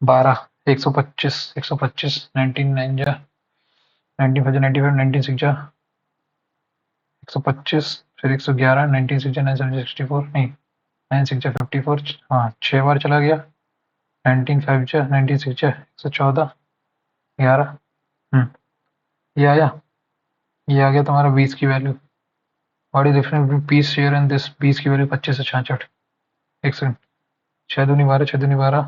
12, 125, 125, 19 9 जा 19 5 जा 95, 19 6 जा 125, फिर 111, 19 6 जा 9 7 जा 64, नहीं 9 6 जा 54, हाँ 6 बार चला गया, 19 5 जा 19 6 जा 114, 11, ये आया, ये आ गया तुम्हारा 20 की value. What is difference between P share and this, 20 की वैल्यू 25 से 66। एक सेकंड, 6 दूनी 12, 6 दूनी 12,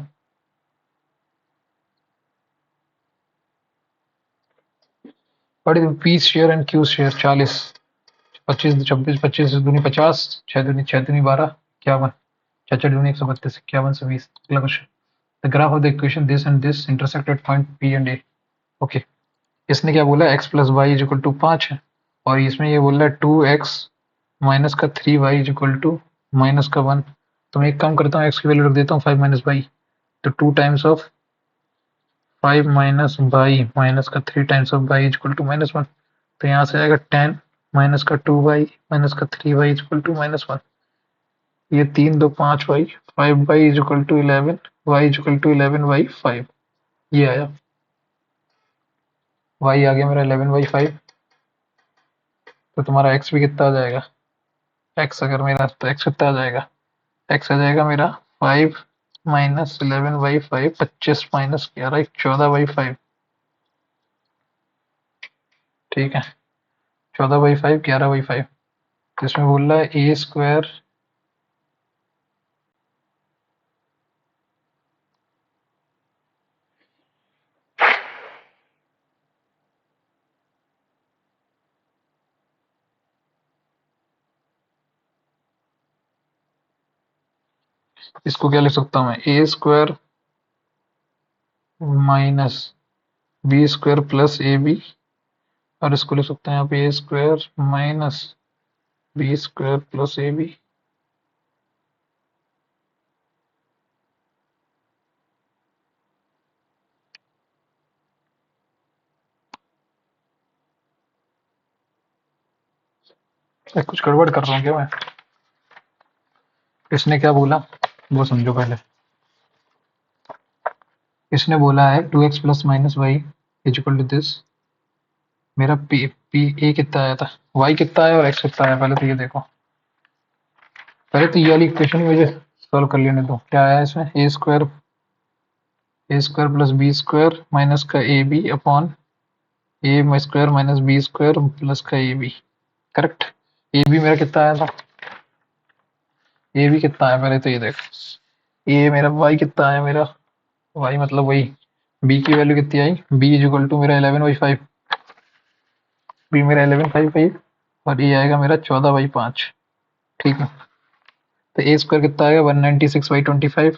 what is P share and Q share, 40, 25 26, 25 दूनी 50, 6 दूनी 12, 51, 6 दूनी 132, 51 से 20। अगला question, the graph of the equation this and this intersect at point P and A. Okay, इसने क्या बोला, x plus Y is equal to 5 है, और इसमें ये बोल रहा है 2x माइनस का 3y is equal to minus का 1। तो मैं एक काम करता हूँ, x की वैल्यू रख देता हूँ 5 माइनस बाई, तो 2 times of 5 minus by minus का 3 times of by is equal to minus 1। तो यहाँ से आएगा 10 माइनस का 2y माइनस का 3y is equal to minus 1। ये 3 2 5y, 5y is equal to 11, y is equal to 11y 5, ये आया, y आ गया मेरा 11/5। तो तुम्हारा x भी कितना आ जाएगा, x अगर मेरा, तो x कितना आ जाएगा, x आ जाएगा मेरा 5 माइनस 11/5, 25 माइनस 11, 14/5, ठीक है, 14/5, 11/5। तो इसमें बोल रहा है ए स्क्वायर इसको क्या लिख सकता हूँ मैं, A square minus B square plus A B, और इसको लिख सकते हैं यहाँ पे A square minus B square plus A B. कुछ गड़बड़ कर रहा हूँ क्या मैं, इसने क्या बोला वो समझो पहले। इसने बोला है 2x plus minus Y is equal to this, मेरा पी पी ए कितना आया था, y कितना आया और x कितना आया, पहले तो ये देखो। पहले तो ये वाली इक्वेशन ही मुझे सॉल्व कर लेने दो। क्या आया इसमें, A square plus B square minus का A B upon A square minus B square plus का A B. Correct. A B मेरा कितना आया था, ए बी कितना आया पहले तो ये देख। ए मेरा वाई कितना आया, मेरा वाई मतलब वही बी की वैल्यू कितनी आई, बी इज इक्वल टू मेरा 11/5, बी मेरा 11/5 और ये आएगा मेरा 14/5। ठीक है, तो ए स्क्वायर कितना आएगा 196/25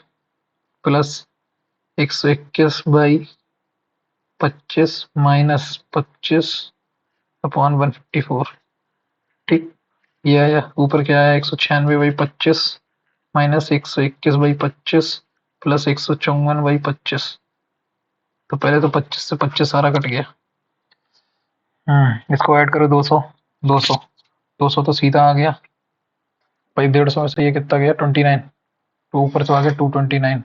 प्लस 121/25 माइनस 25 अपॉन 154। ठीक, ये आया। ऊपर क्या आया 196/25 माइनस 121/25 प्लस 154/25। तो पहले तो 25 से 25 सारा कट गया। इसको ऐड करो 200 200 200 तो सीधा आ गया भाई। 150 में से ये कितना गया 29, तो ऊपर से आ गया 229।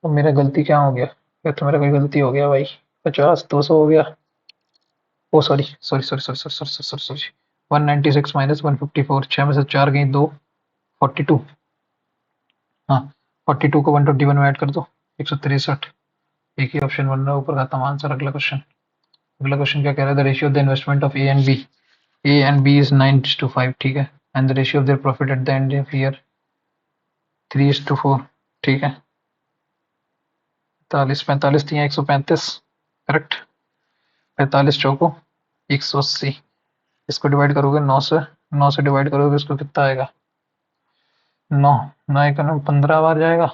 तो मेरा गलती क्या हो गया, या तो मेरा कोई गलती हो गया भाई। 50 200 हो गया। Oh sorry sorry sorry sorry sorry sorry sorry sorry 196 minus 154, 6 में से 4 गई 2, 42। हाँ, 42 को 121 में ऐड कर दो, 163। एक ही ऑप्शन बन रहा है, ऊपर खत्म आंसर। अगला क्वेश्चन। अगला क्वेश्चन क्या कह रहा है, the ratio of the investment of A and B is 9:5। ठीक है, and the ratio of their profit at the end of year 3:4। ठीक है, 45 45 दिया 135। करेक्ट। 45 चौको 180। इसको डिवाइड करोगे 9 से, 9 से डिवाइड करोगे इसको कितना आएगा 9, 9 एक 15 बार जाएगा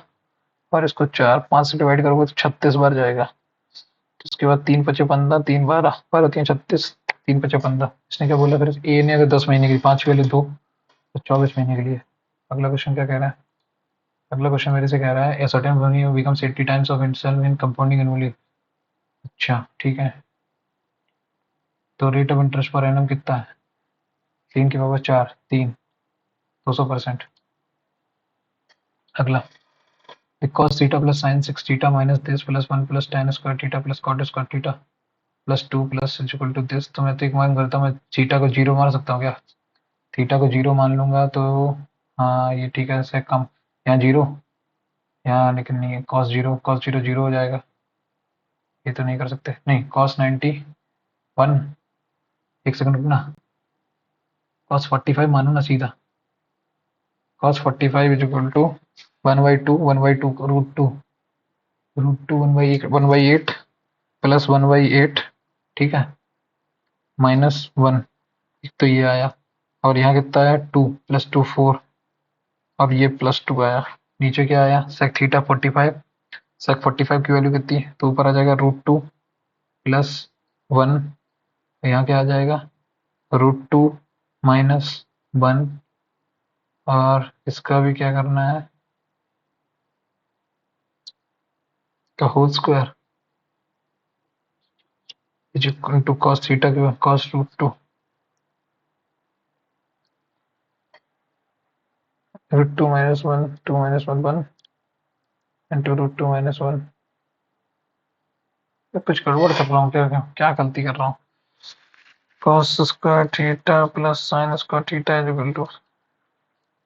और इसको 4 5 से डिवाइड करोगे तो 36 बार जाएगा। तो उसके बाद 3 5 15, 3 12 12 3 36, 3 5 15। इसने क्या बोला फिर, ए ने अगर 10 महीने की 5 की वैल्यू 2 तो 24 महीने के लिए। अगला क्वेश्चन क्या कह रहा है, अगला क्वेश्चन मेरे से कह रहा है a certain money becomes 80 times of itself in compounding annually. अच्छा ठीक है, तो rate of interest per annum कितना है, 3 की पावर 4 3, 200%। अगला, cos theta plus sin 6 theta minus this plus 1 plus tan square theta plus cot square theta plus 2 plus is equal to this। तो मैं तो एक मान करता हूँ, मैं थीटा को जीरो मान सकता हूँ क्या, थीटा को जीरो मान लूंगा तो हाँ ये ठीक है, ऐसे कम यहाँ जीरो, यहाँ लेकिन नहीं है cos zero, cos zero zero हो जाएगा। ये तो नहीं कर सकते, नहीं cos 91, एक सेकंड रुकना, cos 45 मानो ना सीधा, cos 45 is equal to 1/2 1/2 √2 1/8 plus 1/8। ठीक है, -1। एक तो ये आया और यहाँ कितना आया 2 प्लस 2 4, अब ये +2 आया। नीचे क्या आया sec थीटा 45, sec 45 की वैल्यू कितनी है, तो ऊपर आ जाएगा √2 प्लस 1, यहाँ क्या आ जाएगा √2 -1 और इसका भी क्या करना है का whole square is equal to cos theta के cos √2 √2 -1 2 -1 1 इंटू √2 -1। कुछ गड़बड़ कर रहा हूँ क्या, क्या गलती कर रहा हूँ। cos square theta plus sine square theta is equal to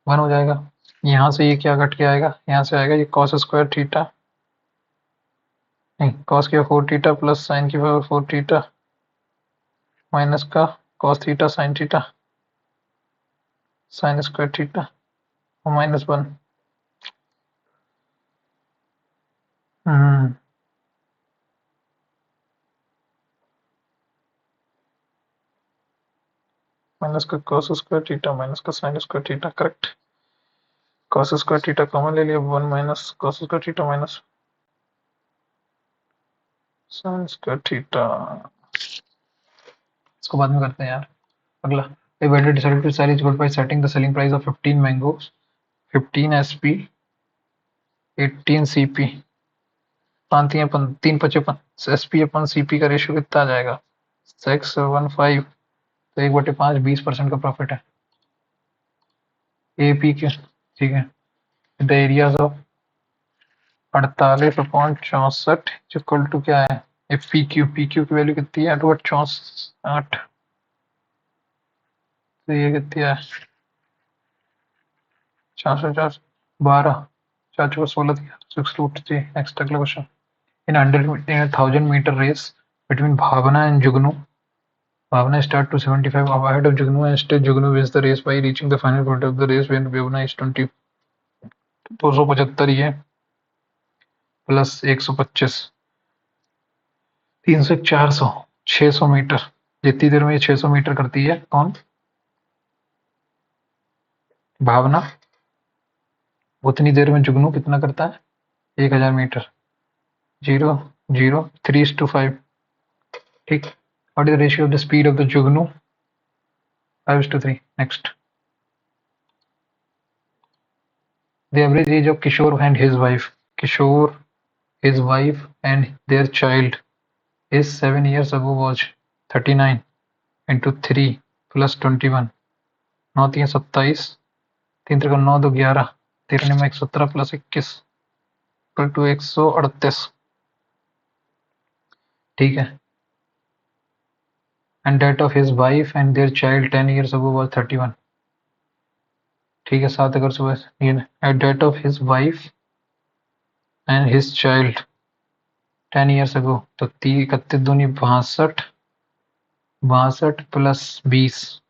1 हो जाएगा। यहाँ से ये क्या कट के आएगा, यहाँ से आएगा ये cos स्क्वायर थीटा, नहीं cos की 4 थीटा प्लस साइन की 4 थीटा माइनस का cos theta sine theta sine square theta और -1। माइनस का cos स्क्वायर थीटा माइनस का sign square theta. Correct. cos square theta common ले लिया, 1 minus cos square theta minus sign square theta. इसको बाद में करते हैं यार। अगला, a vendor decided to sell his goods by setting the selling price of 15 mangoes, 15 SP, 18 CP। 355 SP upon CP का रेशियो कितना आ जाएगा 615, तो 1/5 20% का प्रॉफिट है AP के। ठीक है, the areas of 48/64 equal to क्या है PQ की वैल्यू कितनी है 8/64, तो ये कितनी है 4 12 4 चौका 16 दिया 6 नेक्स्ट अगला question in 100 in a 1000-meter race between Bhavana and Jugnu. Bhavana start to 75 ahead of Jugnu and still Jugnu wins the race by reaching the final point of the race when Bhavana is 20 275 ही है प्लस 125 300 400 600 मीटर जितनी देर में ये 600 मीटर करती है कौन भावना उतनी देर में जुगनू कितना करता है 1000 मीटर 0 0 3:5 ठीक what is the ratio of the speed of the Jugnu 5:3 next the average age of Kishore and his wife Kishore his wife and their child is 7 years ago was 39 into 3 plus 21 9 3 27 3 3 9 2 11 13 में 117 प्लस 21 इक्वल टू 138 ठीक है and that of his wife and their child 10 years ago was 31 ठीक है 7 अगर सुबह at that of his wife and his child 10 years ago तो 31 दूनी 62 62 प्लस 20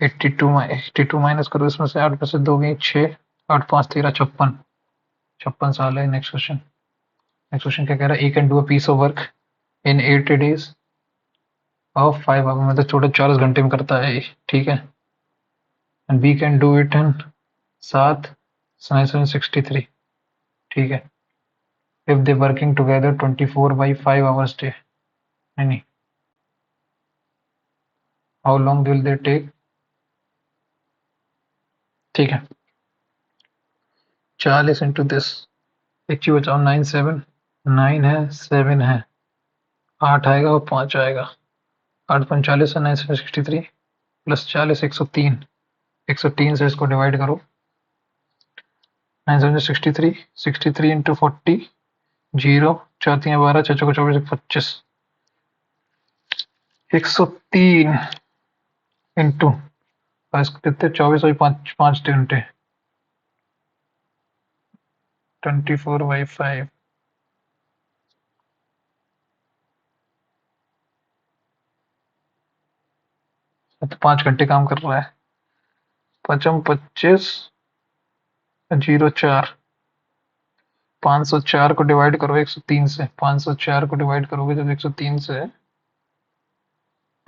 82 82 माइनस करो इसमें से 8 में से 2 गई 6 8 5 13 56 साल है नेक्स्ट क्वेश्चन क्या कह रहा है can do a piece of work in 8 days of 5 hour मतलब छोटे 40 घंटे में करता है ठीक है and B can do it in 7 963 ठीक है if they working together 24/5 hours day नहीं how long will they take ठीक है 40 इंटू दिस एक चीज बचाओ 9 7 9 है 7 है 8 आएगा और 5 आएगा 8 45 है 963 प्लस 40 103 103 से इसको डिवाइड करो 9 7 63 63 इंटू 40 0 4 3 12 6 4 24 25 103 इंटू कितने 24 और 5 घंटे 24/5 तो 5 घंटे काम कर रहा है 5 25 0 4 504 को डिवाइड करो 103 से 504 को डिवाइड करोगे जब 103 से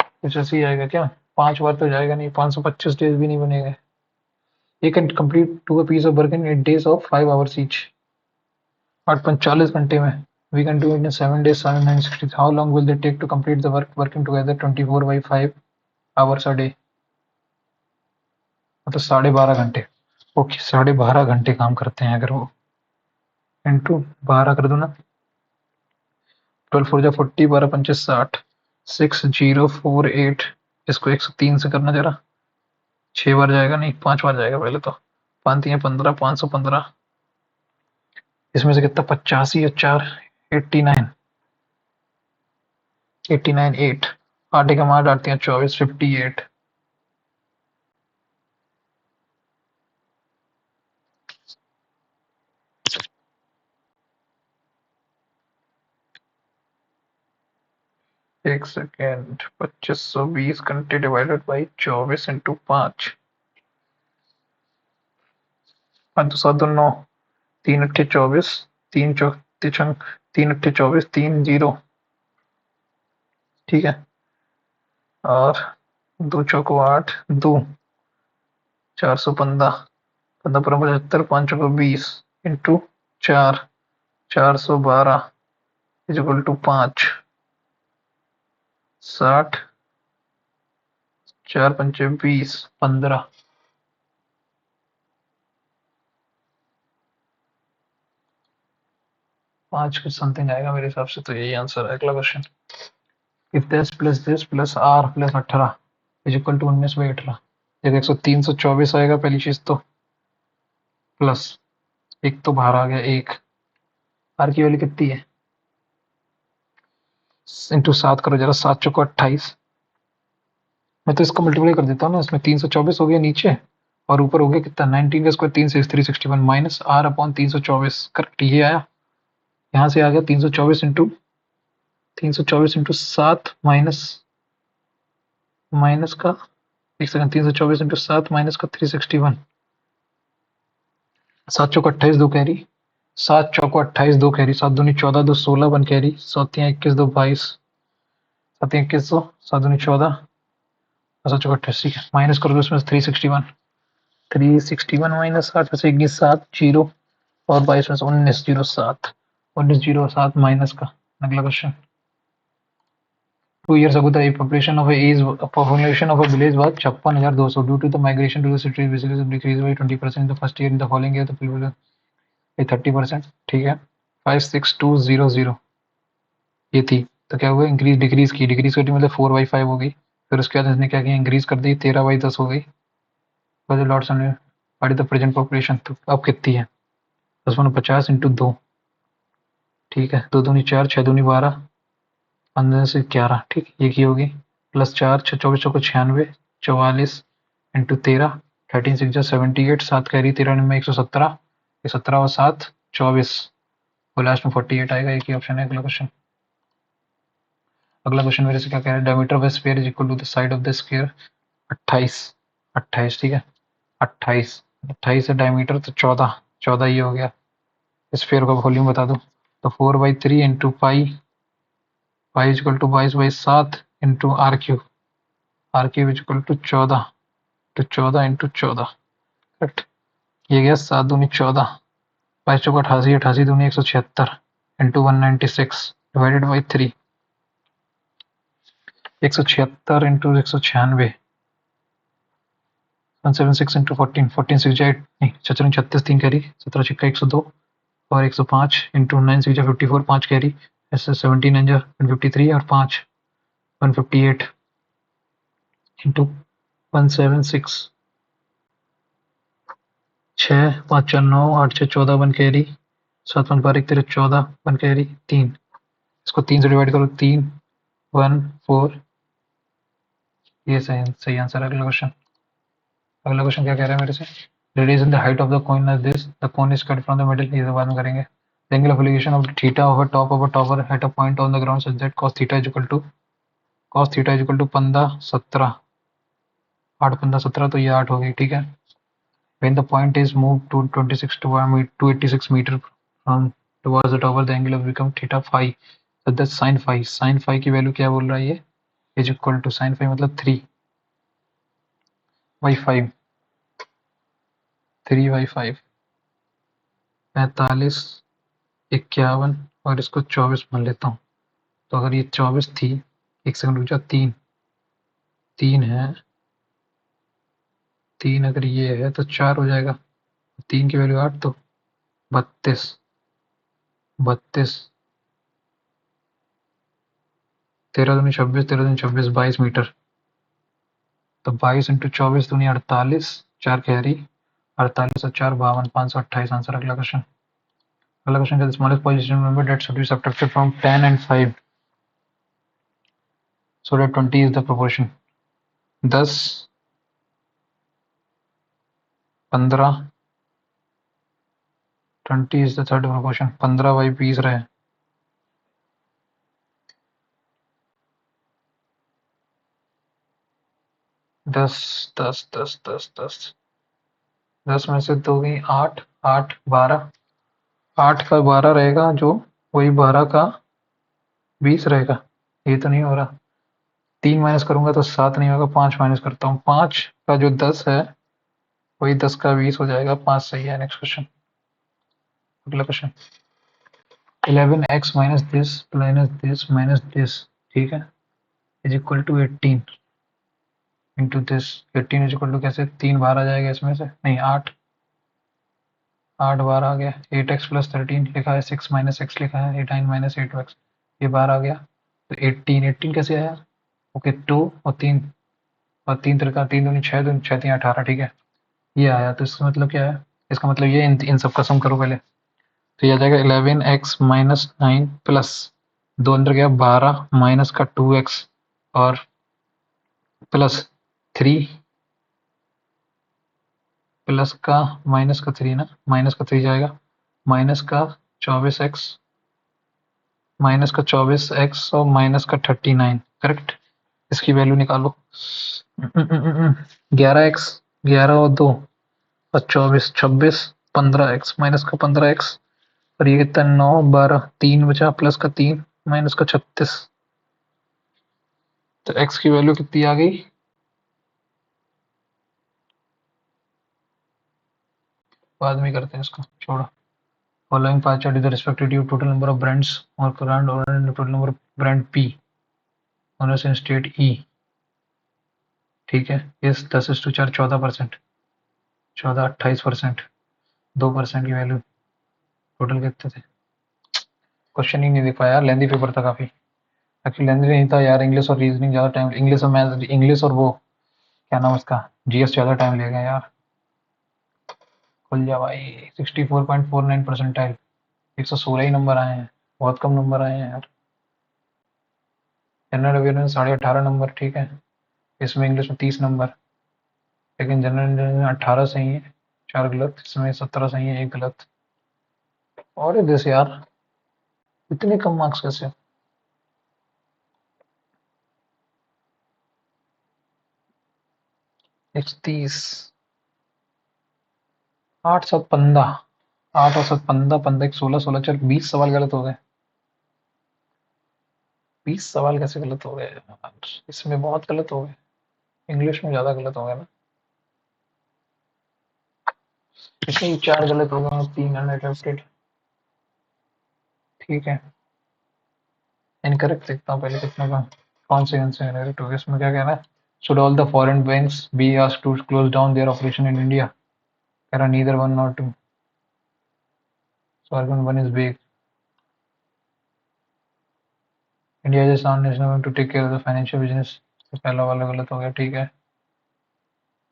कुछ ऐसे ही आएगा क्या 5 बार तो जाएगा नहीं 525 डेज भी नहीं बनेगा You can complete do a piece of work in 8 days of 5 hours each 8 घंटे में we can do it in 7 days 7 960 how long will they take to complete the work working together 24/5 hours a day मतलब 12.5 घंटे ओके 12.5 घंटे काम करते हैं अगर वो इंटू 12 कर दो ना 12 4 40 12 5 60 6048 इसको 103 से करना जरा 6 बार जाएगा नहीं 5 बार जाएगा पहले तो 5 3 15 515 इसमें से कितना 85 और 4 89 8 8 का मार डालते हैं 24 58 एक सेकेंड 2520 घंटे डिवाइडेड बाई 24 इंटू 5 5 2 7 2 9 3 8 24 3 चौके 3 8 24 3 0 ठीक है और 2 चौको 8 2 415 15 75 5 चौको 20 इंटू 4 412 इज इक्वल टू 5 60 4 5 20 15 5 कुछ समथिंग आएगा मेरे हिसाब से तो यही आंसर है अगला question if this plus R plus 18 is equal to 19/18 जब 324 आएगा पहली चीज तो प्लस एक तो बाहर आ गया एक आर की वैल्यू कितनी है इंटू 7 करो जरा 7 चौको 28 मैं तो इसको मल्टीप्लाई कर देता हूँ ना इसमें 324 हो गया नीचे और ऊपर हो गया कितना 19 का square 361 minus R upon 324 correct ये आया। यहाँ से आ गया 324 इंटू 7 माइनस माइनस का एक सेकंड 324 इंटू 7 माइनस का 361 7 चौको 28 2 कैरी 7 चौको 28 2 कैरी 7 दूनी 14 2 16 1 कैरी 7 21 2 22 7 21 2 7 दूनी 14 7 चौको 28 ठीक है माइनस करो इसमें 361 माइनस 8 में से 21 7 जीरो और 22 में से 1907 माइनस का अगला question 2 years ago the population of a village was 56,200 due to the migration to the city basically decreased by 20% in the first year in the following year the people by 30% ठीक है 56200 ये थी तो क्या हुआ इंक्रीज डिक्रीज की मतलब 4/5 हो गई फिर उसके बाद इसने क्या किया इंक्रीज कर दी 13/10 हो गई lots what is the present population तो अब कितनी है 50 इंटू 2 ठीक है 2 दूनी 4 6 दूनी 12 15 से 11 ठीक एक ही होगी प्लस 4 6 24 चौको 96 44 इंटू 13 13 6 जा 78 7 कैरी 13 में 117 17 और 7 24 और लास्ट में 48 आएगा एक ही ऑप्शन है अगला क्वेश्चन मेरे से क्या कह रहा है diameter of sphere is equal to the side of the sphere 28 ठीक है 28 है डायमीटर तो 14 ये हो गया स्फीयर का वॉल्यूम बता दो तो 4/3 into pi is equal to 22/7 into R cube is equal to 14 into 14 correct ये गया 7 दूनी 14 22 चौका 88 88 दूनी 176 into 196 divided by 3 176 into 196 176 into 14 14 6 8 नहीं 36 3 कैरी 17 छिक्का 102 और 105 इंटू 9 6 54 5 कैरी ऐसे 17 एंजर 153 और 5 158 इंटू 176 6 5 4 9 8 6 14 1 कैरी 7 1 12 13 14 1 कैरी 3 इसको 3 से डिवाइड करो 3 1 4 ये सही आंसर है अगला क्वेश्चन क्या कह रहा है मेरे से radius in the height of the cone is this the cone is cut from the middle ये बाद में करेंगे the angle of elevation of theta of a top of a tower at a point on the ground such that cos theta is equal to 15 17 8 15 17 तो ये 8 हो गई ठीक है when the point is moved to 286 meter from towards the tower the angle will become theta phi so that sin phi की वैल्यू क्या बोल रहा है ये is equal to sin phi मतलब 3/5 3/5 45 51 और इसको 24 मान लेता हूँ तो अगर ये 24 थी एक सेकंड रुक जाओ 3 है 3 अगर ये है तो 4 हो जाएगा 3 की वैल्यू 8 तो 32 13 दूनी 26 13 दूनी 26 22 मीटर तो 22 इंटू 24 दूनी 48 4 कैरी 48 और 4 52 528 आंसर अगला क्वेश्चन का smallest positive number that should be subtracted from 10 and 5 so that 20 is the proportion 10 15 20 is the third proportion 15/20 रहे 10 में से 2 गई 8 8 12 8 का 12 रहेगा जो वही 12 का 20 रहेगा ये तो नहीं हो रहा 3 माइनस करूंगा तो 7 नहीं होगा 5 माइनस करता हूँ 5 का जो 10 है वही 10 का 20 हो जाएगा 5 सही है नेक्स्ट क्वेश्चन अगला क्वेश्चन 11x माइनस दिस ठीक है is equal to 18 into this 18 is equal to कैसे 3 बार आ जाएगा इसमें से नहीं 8 बार आ गया 8x प्लस 13 लिखा है 6 माइनस एक्स लिखा है 9 माइनस 8x ये बार आ गया तो 18 कैसे आया ओके 2 और 3 और 3 तिरका 3 दूनी 6 दूनी 6 3 18 ठीक है ये आया तो इसका मतलब क्या है इसका मतलब ये इन सब का सम करो पहले तो ये आ जाएगा 11x माइनस 9 प्लस 2 अंदर गया 12 माइनस का 2x और प्लस 3 प्लस का माइनस का 3 ना, माइनस का 3 जाएगा, माइनस का 24x, माइनस का 24x और माइनस का 39, करेक्ट। इसकी वैल्यू निकालो। 11x, 11 और 2 और 24, 26, 15x माइनस का 15x, और ये कितना 9, 12, 3 बचा, प्लस का 3 माइनस का 36। तो x की वैल्यू कितनी आ गई? बाद में करते हैं इसको, छोड़ो। Following pie chart is the respective total number of brands और ब्रांड और total number of brand P owners in state E। ठीक है, इस 10:4 14%, 14 28%, 2% की वैल्यू, टोटल कितने थे? क्वेश्चन ही नहीं दिख पाया यार, लेंदी पेपर था काफी। एक्चुअली लेंदी नहीं था यार, इंग्लिश और रीजनिंग ज्यादा टाइम, इंग्लिश और मैथ, इंग्लिश और वो क्या नाम उसका, जीएस ज्यादा टाइम ले गया यार। खुल जा भाई। 64.49 परसेंटाइल, 116 ही नंबर आए हैं, बहुत कम नंबर आए हैं यार। जनरल अवेयरनेस 18.5 नंबर, ठीक है। इसमें इंग्लिश में 30 नंबर, लेकिन जनरल में 18 सही है, 4 गलत, इसमें 17 सही है, 1 गलत। और दिस यार, इतने कम मार्क्स कैसे? 130, 8 7 15, 8 और 7 15, 15 16 16, चल 20 सवाल गलत हो गए। 20 सवाल कैसे गलत हो गए यार? इसमें बहुत गलत हो गए, इंग्लिश में ज्यादा गलत हो गए ना। इसमें 4 गलत हो गए, 3 अनअटेम्प्टेड। ठीक है, इनकरेक्ट देखता हूँ पहले कितना का, कौन से आंसर इनकरेक्ट हो गया। इसमें क्या कहना है? Should all the foreign banks be asked to close down their operation in India? कह रहा neither one not two, so argument one is big. India is sound nation to take care of the financial business. तो पहला वाला गलत हो गया, ठीक है।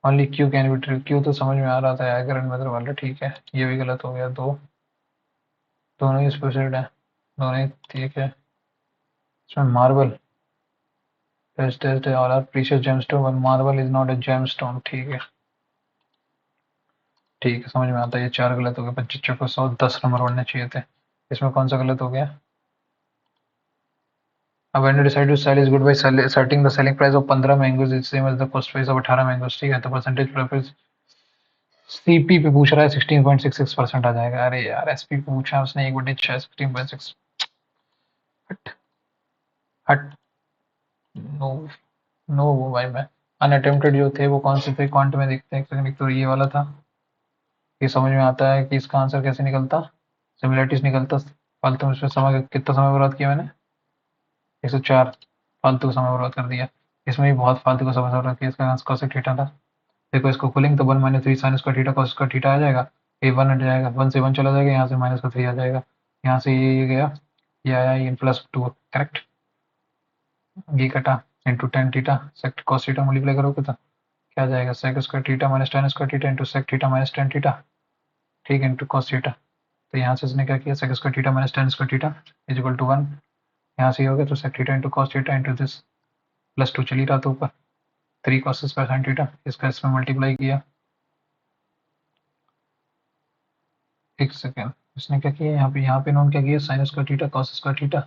Only Q can be true, Q तो समझ में आ रहा था यार, करंट मेथड वाला, ठीक है। ये भी गलत हो गया, दो, दोनों ही स्पेसिफिड है, दोनों ही ठीक है। इसमें marble, test all are precious gemstone but marble is not a gemstone, ठीक है। ठीक है, समझ में आता है। ये 4 गलत हो गए, 25 को 100, 10 नंबर बढ़ने चाहिए थे। इसमें कौन सा गलत हो गया? अब when you decide to sell is good by setting the selling price of 15 mangoes is same as the cost price of 18 mangoes, ठीक है। तो परसेंटेज प्रेफरेंस सीपी पे पूछ रहा है, 16.66% आ जाएगा। अरे यार, एसपी पे पूछा उसने 1/6, 16.6। हट हट, नो, नो वो भाई। मैं अनअटेम्प्टेड जो थे वो कौन से थे, क्वांट में देखते हैं एक सेकंड। तो ये वाला था, ये समझ में आता है कि इसका आंसर कैसे निकलता, सिमिलरिटीज निकलता। फालतू में इसमें समय, कितना समय बर्बाद किया मैंने? 104, फालतू का समय बर्बाद कर दिया। इसमें भी बहुत फालतू का समय बर्बाद किया। इसका आंसर cosec थीटा था। देखो इसको खोलेंगे तो 1 - 3 sin square theta cos square theta आ जाएगा। ये 1 हट जाएगा, 1 से 1 चला जाएगा, यहाँ से माइनस का 3 आ जाएगा, यहाँ से ये गया, ये आया, ये +2, करेक्ट। ये कटा into tan theta sec cos theta multiply करोगे तो क्या आ जाएगा? Sec square theta minus ten square theta into sec theta minus tan theta, ठीक है, इंटू cos थीटा। तो यहाँ से इसने क्या किया, sec square theta minus ten square theta is equal to 1। यहाँ से ये हो गया, तो sec theta into cos theta into this +2 चल ही रहा था ऊपर, 3 cos स्क्वायर sin थीटा, इसका इसमें मल्टीप्लाई किया। एक सेकेंड, इसने क्या किया यहाँ पे इन्होंने क्या किया, sign square theta cos square theta,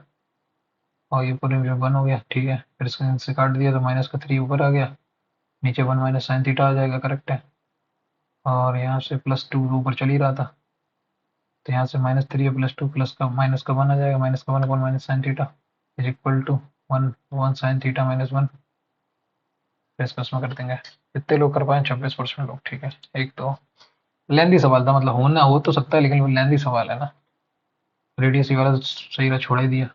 और ये पूरे में 1 हो गया, ठीक है। फिर इसका इनसे काट दिया तो माइनस का 3 ऊपर आ गया, नीचे 1 माइनस साइन थीटा आ जाएगा, करेक्ट है। और यहाँ से +2 ऊपर चल ही रहा था, तो यहाँ से -3 और +2 प्लस का माइनस का 1 आ जाएगा, माइनस का 1 upon minus sine theta is equal to 1 1 sine theta minus 1। फिर इसका इसमें कर देंगे। कितने लोग कर पाए? 26% लोग, ठीक है। एक तो लेंदी सवाल था, मतलब होना हो तो सकता है, लेकिन वो लेंदी सवाल है ना। रेडियस वाला तो सही रहा, छोड़ ही दिया।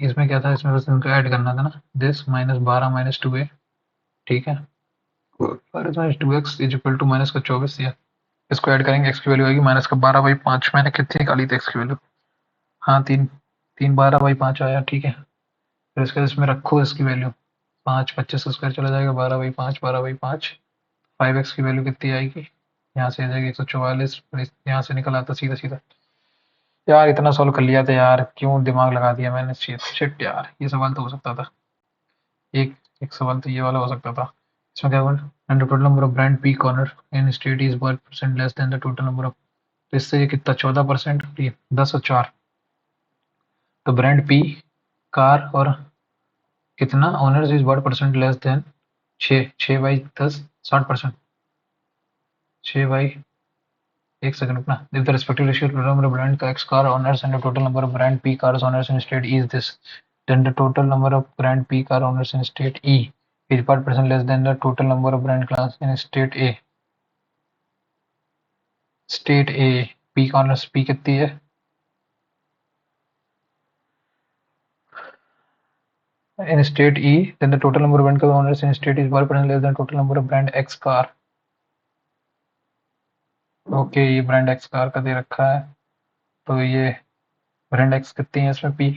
इसमें क्या था, इसमें बस इनको ऐड करना था ना, दिस -12 - 2a, ठीक है। और इसमें 2x is equal to minus का 24 दिया, इसको ऐड करेंगे, x की वैल्यू आएगी -12/5। मैंने कितनी निकाली थी x की वैल्यू? हाँ, 3, 3 12/5 आया, ठीक है। फिर इसके इसमें रखो इसकी वैल्यू, 5 25 का स्क्वायर चला जाएगा, 12/5 12/5। 5x की वैल्यू कितनी आएगी? यहाँ से आ जाएगी 144, यहाँ से निकल आता सीधा सीधा। यार इतना सॉल्व कर लिया था यार, क्यों दिमाग लगा दिया मैंने, शिट यार, ये सवाल तो हो सकता था। एक एक सवाल तो ये वाला हो सकता था। इसमें क्या हुआ, and the total number of brand P corner in state is 1% less than the total number of, तो इससे ये कितना 14%, 10 और 4, तो ब्रांड पी कार और कितना owners is 1% less than 6 by 10 60%, 6 by, एक सेकंड रुकना, if the respective ratio total number of brand X car owners and the total number of brand P cars owners in state E is this, then the total number of brand P car owners in state E is 1% less than the total number of brand class in state A. State A P owners P कितनी है, in state E, then the total number of brand car owners in state is 1% less than total number of brand X car. Okay ये ब्रांड एक्स कार का दे रखा है, तो ये ब्रांड एक्स कितनी है इसमें, पी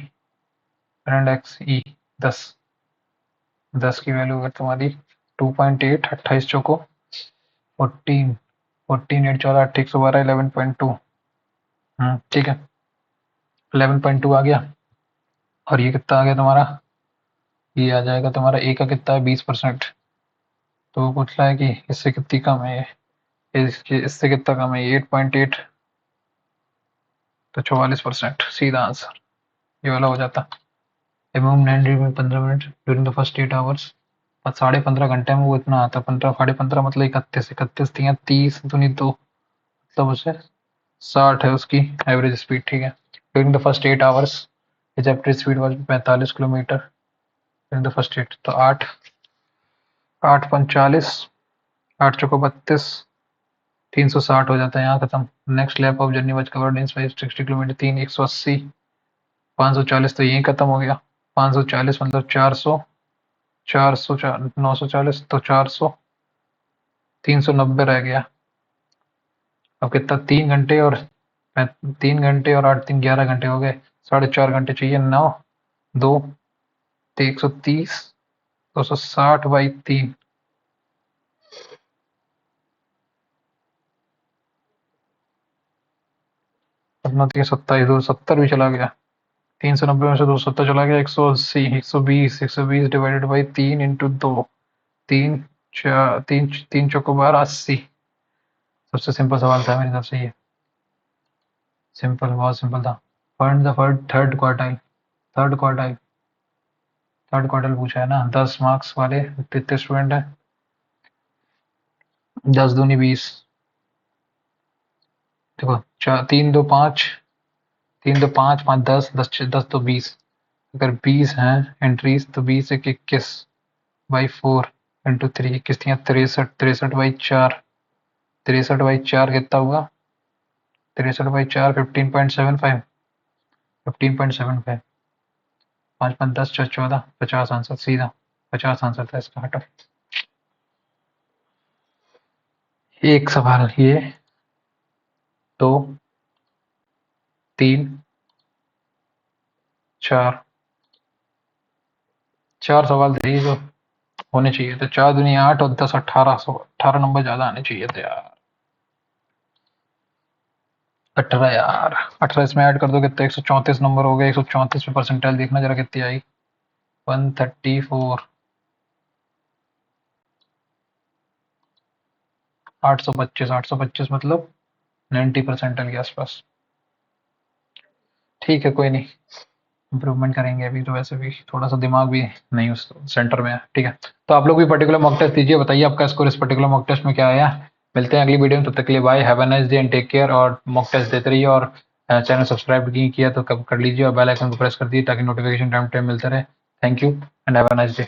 ब्रांड एक्स ई 10 की वैल्यू अगर तुम्हारी 2.8, 28 चौको 14, 8 14 112 11.2, ठीक है 11.2 आ गया, और ये कितना आ गया तुम्हारा, ये आ जाएगा तुम्हारा ए का कितना है 20%, तो वो पूछ रहा है कि इससे कितनी कम है, इससे कितना कम है 8.8, तो 44%, सीधा आंसर ये वाला हो जाता। एमएम 9 में 15 minute during the first 8 hours, 15.5 घंटे में वो इतना आता, 15 15.5 मतलब 31 30 दूनी 2, मतलब उसे 60 है उसकी एवरेज स्पीड, ठीक है। During the first 8 hours his average speed was 45 kilometre during the first 8, तो 8 45, 8 चौको 32, 360 हो जाता है, यहाँ खत्म। Next lap of journey was covered in 560 kilometre, 3 180, 540 तो यहीं खत्म हो गया, 540 मतलब 400, 940 तो 400, 390 रह गया। अब कितना 3 घंटे और 8 3 11 घंटे हो गए, 4.5 घंटे चाहिए, 9 2 तो 130 260 बाई 3, अपना 27 270 भी चला गया, 390 में से 270 चला गया, 180 120 डिवाइडेड बाई 3 इंटू 2, 3 चौको 12 80। सबसे सिंपल सवाल था मेरे हिसाब से ये, सिंपल बहुत सिंपल था। फाइंड द थर्ड क्वार्टाइल पूछा है ना, 10 मार्क्स वाले कितने स्टूडेंट है, 10 दूनी 20, देखो 3 2 5 5 10 10 तो 20, अगर 20 हैं एंट्रीज तो 20 एक 21 बाई 4 इंटू 3, 21 63 बाई 4, 63 बाई 4 कितना हुआ, 63 बाई 4 15.75, 5 5 10 4 14 50 आंसर, सीधा 50 आंसर था इसका। हटो एक सवाल ये 2 3 4 सवाल थे जो होने चाहिए थे, 4 दूनी 8 और 10 18 नंबर ज्यादा आने चाहिए थे यार। 18 यार, 18 इसमें ऐड कर दो कितने, 134 नंबर हो गए, 134 पे परसेंटाइल देखना जरा कितनी आई, 134, 825 मतलब 90 परसेंटाइल के आसपास। ठीक है कोई नहीं, इम्प्रूवमेंट करेंगे, अभी तो वैसे भी थोड़ा सा दिमाग भी नहीं उस सेंटर में है, ठीक है। तो आप लोग भी पर्टिकुलर मॉक टेस्ट दीजिए, बताइए आपका स्कोर इस पर्टिकुलर मॉक टेस्ट में क्या आया। मिलते हैं अगली वीडियो में, तब तक के लिए bye, have a nice day and take care, और मॉक टेस्ट देते रहिए, और चैनल सब्सक्राइब नहीं किया तो कब कर लीजिए, और बेल आइकन को प्रेस कर दीजिए ताकि नोटिफिकेशन टाइम टाइम मिलता रहे। Thank you and have a nice day.